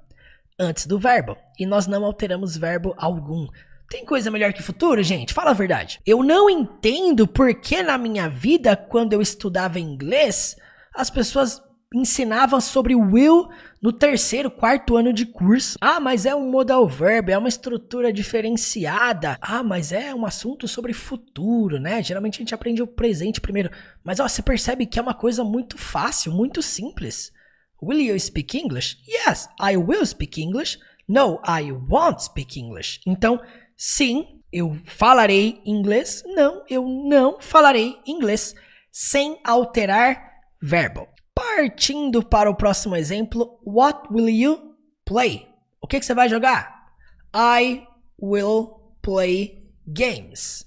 antes do verbo. E nós não alteramos verbo algum. Tem coisa melhor que futuro, gente? Fala a verdade. Eu não entendo porque na minha vida, quando eu estudava inglês, as pessoas ensinavam sobre will no terceiro, quarto ano de curso. Ah, mas é um modal verb, é uma estrutura diferenciada. Ah, mas é um assunto sobre futuro, né? Geralmente a gente aprende o presente primeiro. Mas ó, você percebe que é uma coisa muito fácil, muito simples. Will you speak English? Yes, I will speak English. No, I won't speak English. Então, sim, eu falarei inglês. Não, eu não falarei inglês. Sem alterar verbo. Partindo para o próximo exemplo, what will you play? O que você vai jogar? I will play games.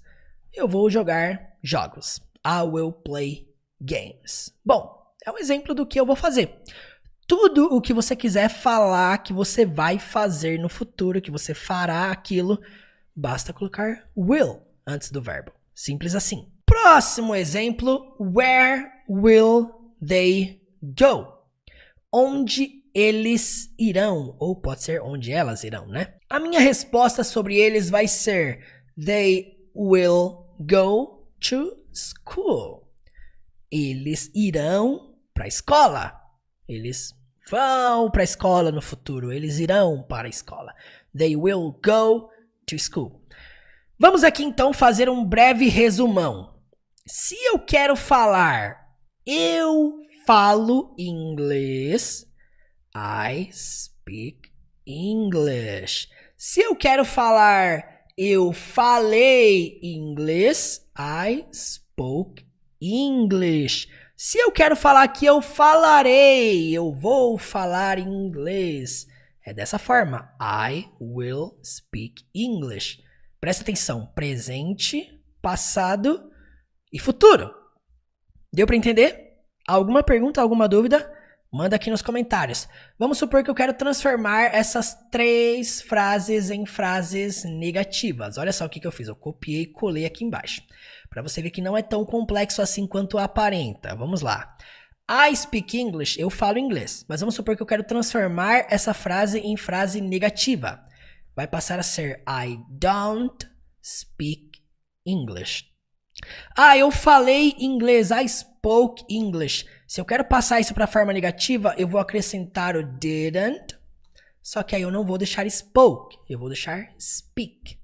Eu vou jogar jogos. I will play games. Bom, é um exemplo do que eu vou fazer. Tudo o que você quiser falar que você vai fazer no futuro, que você fará aquilo, basta colocar will antes do verbo. Simples assim. Próximo exemplo, where will they go? Onde eles irão, ou pode ser onde elas irão, né? A minha resposta sobre eles vai ser they will go to school. Eles irão para a escola. Eles vão para a escola no futuro. Eles irão para a escola. They will go to school. Vamos aqui então fazer um breve resumão. Se eu quero falar, eu falo inglês, I speak English. Se eu quero falar, eu falei inglês, I spoke English. Se eu quero falar que eu falarei, eu vou falar inglês. É dessa forma, I will speak English. Presta atenção, presente, passado e futuro. Deu para entender? Alguma pergunta, alguma dúvida? Manda aqui nos comentários. Vamos supor que eu quero transformar essas 3 frases em frases negativas. Olha só o que eu fiz. Eu copiei e colei aqui embaixo. Para você ver que não é tão complexo assim quanto aparenta. Vamos lá. I speak English. Eu falo inglês. Mas vamos supor que eu quero transformar essa frase em frase negativa. Vai passar a ser I don't speak English. Ah, eu falei inglês. I spoke English. Se eu quero passar isso para a forma negativa, eu vou acrescentar o didn't. Só que aí eu não vou deixar spoke. Eu vou deixar speak.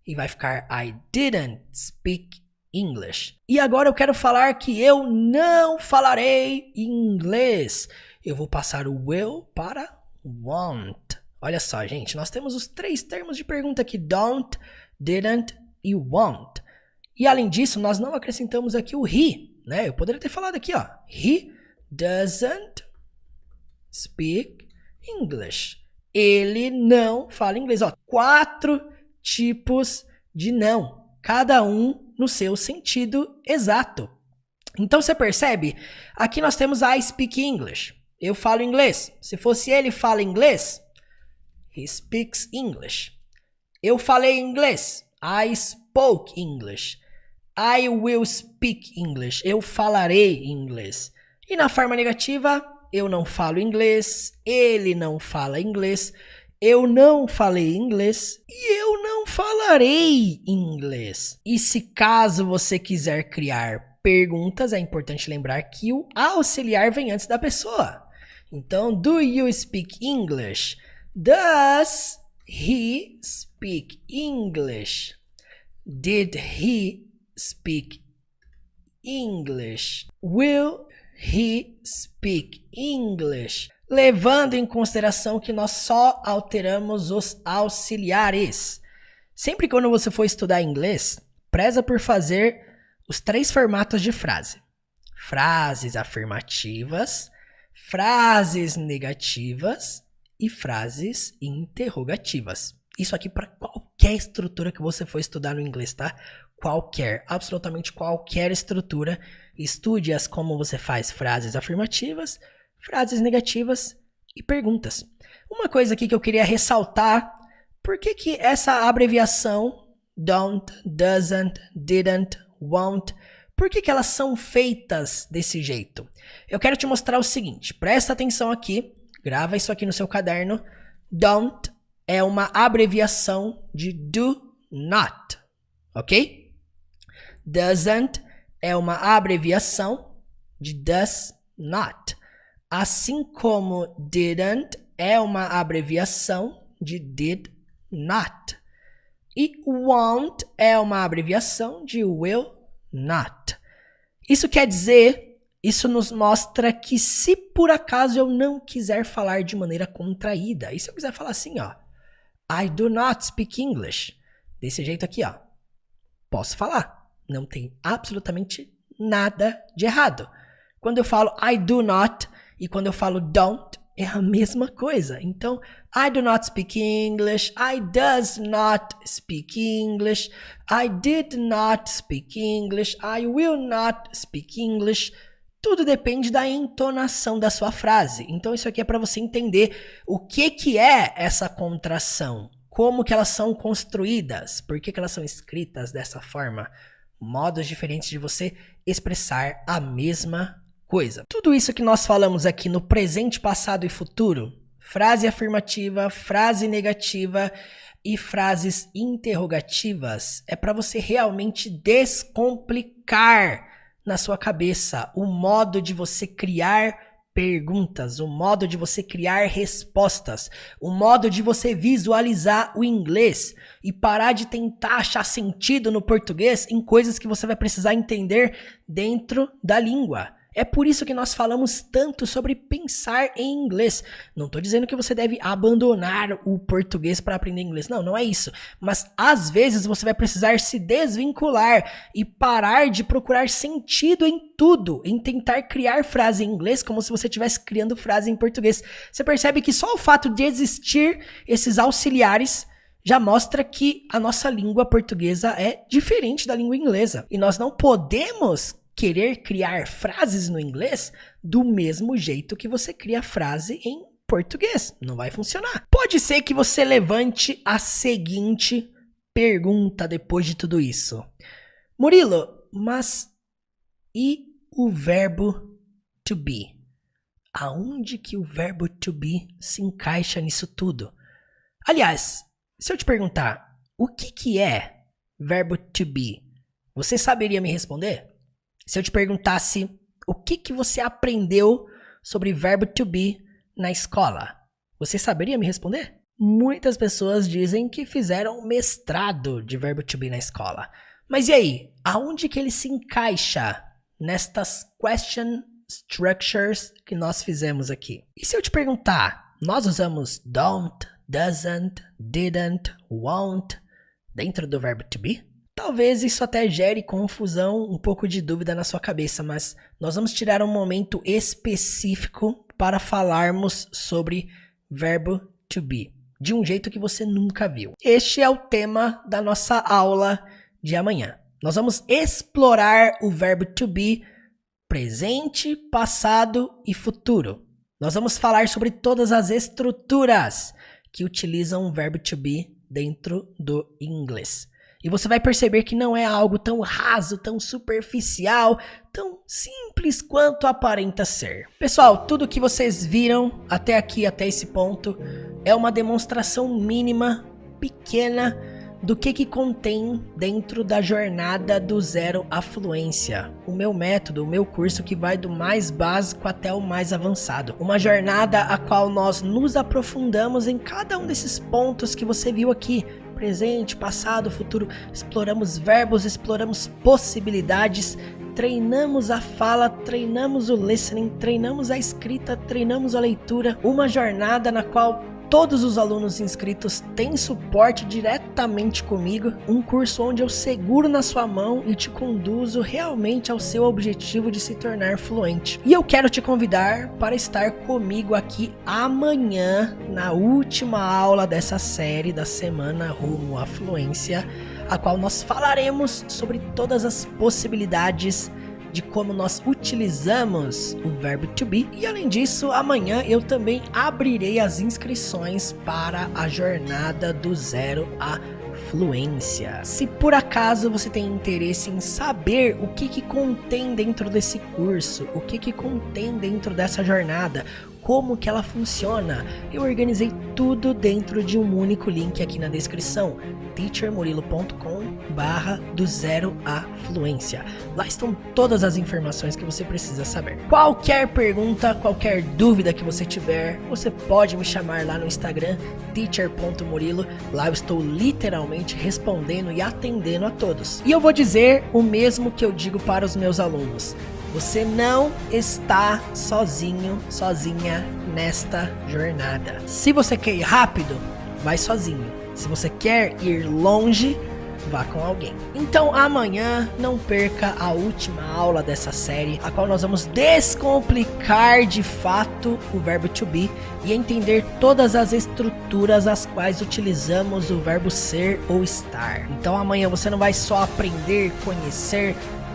E vai ficar I didn't speak English. E agora eu quero falar que eu não falarei inglês. Eu vou passar o will para won't. Olha só, gente. Nós temos os 3 termos de pergunta aqui. Don't, didn't e won't. E além disso, nós não acrescentamos aqui o he, né? Eu poderia ter falado aqui, ó. He doesn't speak English. Ele não fala inglês. Ó, 4 tipos de não. Cada um no seu sentido exato. Então você percebe? Aqui nós temos I speak English. Eu falo inglês. Se fosse ele fala inglês, he speaks English. Eu falei inglês. I spoke English. I will speak English. Eu falarei inglês. E na forma negativa, eu não falo inglês, ele não fala inglês, eu não falei inglês e eu não falarei inglês. E se caso você quiser criar perguntas, é importante lembrar que o auxiliar vem antes da pessoa. Então, do you speak English? Does he speak English? Did he speak English? Will he speak English? Levando em consideração que nós só alteramos os auxiliares. Sempre quando você for estudar inglês, preza por fazer os 3 formatos de frase. Frases afirmativas, frases negativas e frases interrogativas. Isso aqui para qualquer estrutura que você for estudar no inglês, tá? Qualquer, absolutamente qualquer estrutura. Estude-as como você faz frases afirmativas, frases negativas e perguntas. Uma coisa aqui que eu queria ressaltar, por que essa abreviação don't, doesn't, didn't, won't, por que elas são feitas desse jeito? Eu quero te mostrar o seguinte, presta atenção aqui, grava isso aqui no seu caderno. Don't é uma abreviação de do not, ok? Doesn't é uma abreviação de does not. Assim como didn't é uma abreviação de did not. E won't é uma abreviação de will not. Isso quer dizer, isso nos mostra que se por acaso eu não quiser falar de maneira contraída, e se eu quiser falar assim, ó, I do not speak English, desse jeito aqui, ó, posso falar. Não tem absolutamente nada de errado. Quando eu falo I do not e quando eu falo don't, é a mesma coisa. Então, I do not speak English, I does not speak English, I did not speak English, I will not speak English. Tudo depende da entonação da sua frase. Então, isso aqui é para você entender o que é essa contração, como que elas são construídas, por que elas são escritas dessa forma, modos diferentes de você expressar a mesma coisa. Tudo isso que nós falamos aqui no presente, passado e futuro, frase afirmativa, frase negativa e frases interrogativas, é para você realmente descomplicar na sua cabeça o modo de você criar perguntas, o modo de você criar respostas, o modo de você visualizar o inglês e parar de tentar achar sentido no português em coisas que você vai precisar entender dentro da língua. É por isso que nós falamos tanto sobre pensar em inglês. Não estou dizendo que você deve abandonar o português para aprender inglês. Não, não é isso. Mas às vezes você vai precisar se desvincular e parar de procurar sentido em tudo, em tentar criar frase em inglês como se você estivesse criando frase em português. Você percebe que só o fato de existir esses auxiliares já mostra que a nossa língua portuguesa é diferente da língua inglesa. E nós não podemos querer criar frases no inglês do mesmo jeito que você cria frase em português. Não vai funcionar. Pode ser que você levante a seguinte pergunta depois de tudo isso. Murilo, mas e o verbo to be? Aonde que o verbo to be se encaixa nisso tudo? Aliás, se eu te perguntar o que é verbo to be, você saberia me responder? Se eu te perguntasse o que você aprendeu sobre verbo to be na escola, você saberia me responder? Muitas pessoas dizem que fizeram mestrado de verbo to be na escola. Mas e aí? Aonde que ele se encaixa nestas question structures que nós fizemos aqui? E se eu te perguntar, nós usamos don't, doesn't, didn't, won't dentro do verbo to be? Talvez isso até gere confusão, um pouco de dúvida na sua cabeça, mas nós vamos tirar um momento específico para falarmos sobre verbo to be, de um jeito que você nunca viu. Este é o tema da nossa aula de amanhã. Nós vamos explorar o verbo to be presente, passado e futuro. Nós vamos falar sobre todas as estruturas que utilizam o verbo to be dentro do inglês. E você vai perceber que não é algo tão raso, tão superficial, tão simples quanto aparenta ser. Pessoal, tudo que vocês viram até aqui, até esse ponto, é uma demonstração mínima, pequena, do que contém dentro da jornada do zero à fluência. O meu método, o meu curso que vai do mais básico até o mais avançado. Uma jornada a qual nós nos aprofundamos em cada um desses pontos que você viu aqui. Presente, passado, futuro, exploramos verbos, exploramos possibilidades, treinamos a fala, treinamos o listening, treinamos a escrita, treinamos a leitura. Uma jornada na qual todos os alunos inscritos têm suporte diretamente comigo, um curso onde eu seguro na sua mão e te conduzo realmente ao seu objetivo de se tornar fluente. E eu quero te convidar para estar comigo aqui amanhã, na última aula dessa série da semana rumo à fluência, a qual nós falaremos sobre todas as possibilidades de como nós utilizamos o verbo to be. E além disso, amanhã eu também abrirei as inscrições para a jornada do zero à fluência. Se por acaso você tem interesse em saber o que contém dentro desse curso, o que contém dentro dessa jornada, como que ela funciona, eu organizei tudo dentro de um único link aqui na descrição, teachermurilo.com/do zero à fluência. Lá estão todas as informações que você precisa saber. Qualquer pergunta, qualquer dúvida que você tiver, você pode me chamar lá no Instagram, teacher.murilo. Lá eu estou literalmente respondendo e atendendo a todos. E eu vou dizer o mesmo que eu digo para os meus alunos. Você não está sozinho, sozinha nesta jornada. Se você quer ir rápido, vai sozinho. Se você quer ir longe, vá com alguém. Então amanhã não perca a última aula dessa série, a qual nós vamos descomplicar de fato o verbo to be e entender todas as estruturas as quais utilizamos o verbo ser ou estar. Então amanhã você não vai só aprender, conhecer,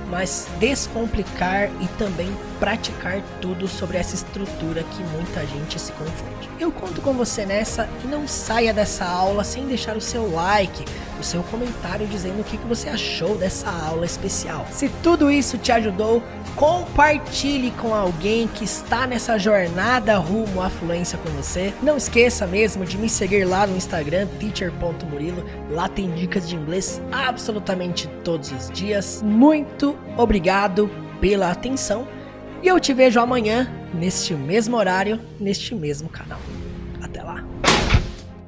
mas descomplicar e também praticar tudo sobre essa estrutura que muita gente se confunde. Eu conto com você nessa e não saia dessa aula sem deixar o seu like, o seu comentário dizendo o que você achou dessa aula especial. Se tudo isso te ajudou, compartilhe com alguém que está nessa jornada rumo à fluência com você. Não esqueça mesmo de me seguir lá no Instagram, teacher.murilo. Lá tem dicas de inglês absolutamente todos os dias. Muito obrigado pela atenção e eu te vejo amanhã neste mesmo horário, neste mesmo canal. Até lá!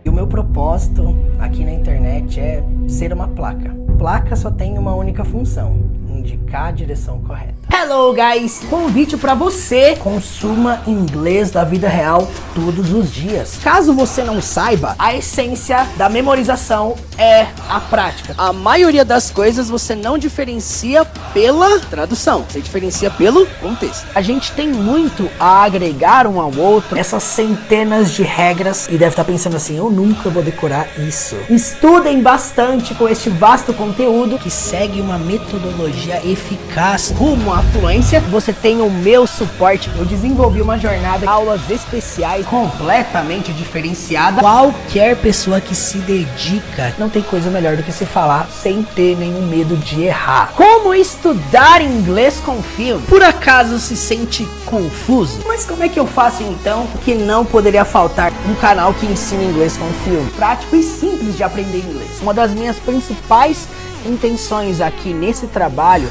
E o meu propósito aqui na internet é ser uma placa. Placa só tem uma única função: indicar a direção correta. Hello guys! Convite para você consuma inglês da vida real todos os dias. Caso você não saiba, a essência da memorização é a prática. A maioria das coisas você não diferencia pela tradução, você diferencia pelo contexto. A gente tem muito a agregar um ao outro, essas centenas de regras, e deve estar pensando assim: eu nunca vou decorar isso. Estudem bastante com este vasto conteúdo que segue uma metodologia eficaz rumo à fluência. Você tem o meu suporte. Eu desenvolvi uma jornada, aulas especiais completamente diferenciada. Qualquer pessoa que se dedica, não tem coisa melhor do que se falar sem ter nenhum medo de errar. Como estudar inglês com filme? Por acaso se sente confuso? Mas como é que eu faço então? Que não poderia faltar um canal que ensina inglês com filme. Prático e simples de aprender inglês. Uma das minhas principais intenções aqui nesse trabalho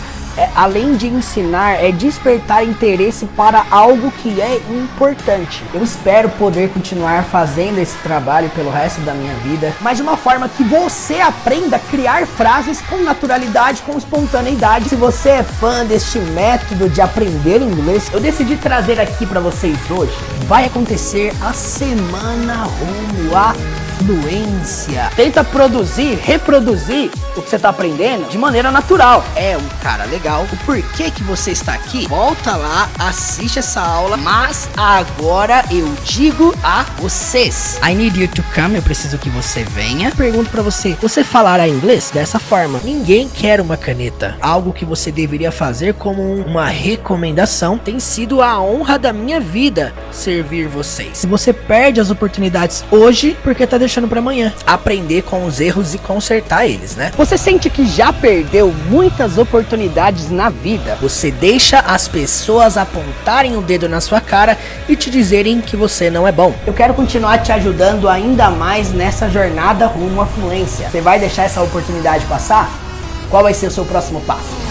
além de ensinar, é despertar interesse para algo que é importante. Eu espero poder continuar fazendo esse trabalho pelo resto da minha vida, mas de uma forma que você aprenda a criar frases com naturalidade, com espontaneidade. Se você é fã deste método de aprender inglês, eu decidi trazer aqui para vocês hoje. Vai acontecer a semana rumo à fluência. Tenta reproduzir o que você está aprendendo de maneira natural. É um cara legal. O porquê que você está aqui? Volta lá, assiste essa aula. Mas agora eu digo a vocês: I need you to come. Eu preciso que você venha. Pergunto pra você: você falará inglês? Dessa forma, ninguém quer uma caneta. Algo que você deveria fazer como uma recomendação. Tem sido a honra da minha vida servir vocês. Se você perde as oportunidades hoje, porque tá deixando pra amanhã. Aprender com os erros e consertar eles, né? Você sente que já perdeu muitas oportunidades na vida? Você deixa as pessoas apontarem o dedo na sua cara e te dizerem que você não é bom. Eu quero continuar te ajudando ainda mais nessa jornada rumo à fluência. Você vai deixar essa oportunidade passar? Qual vai ser o seu próximo passo?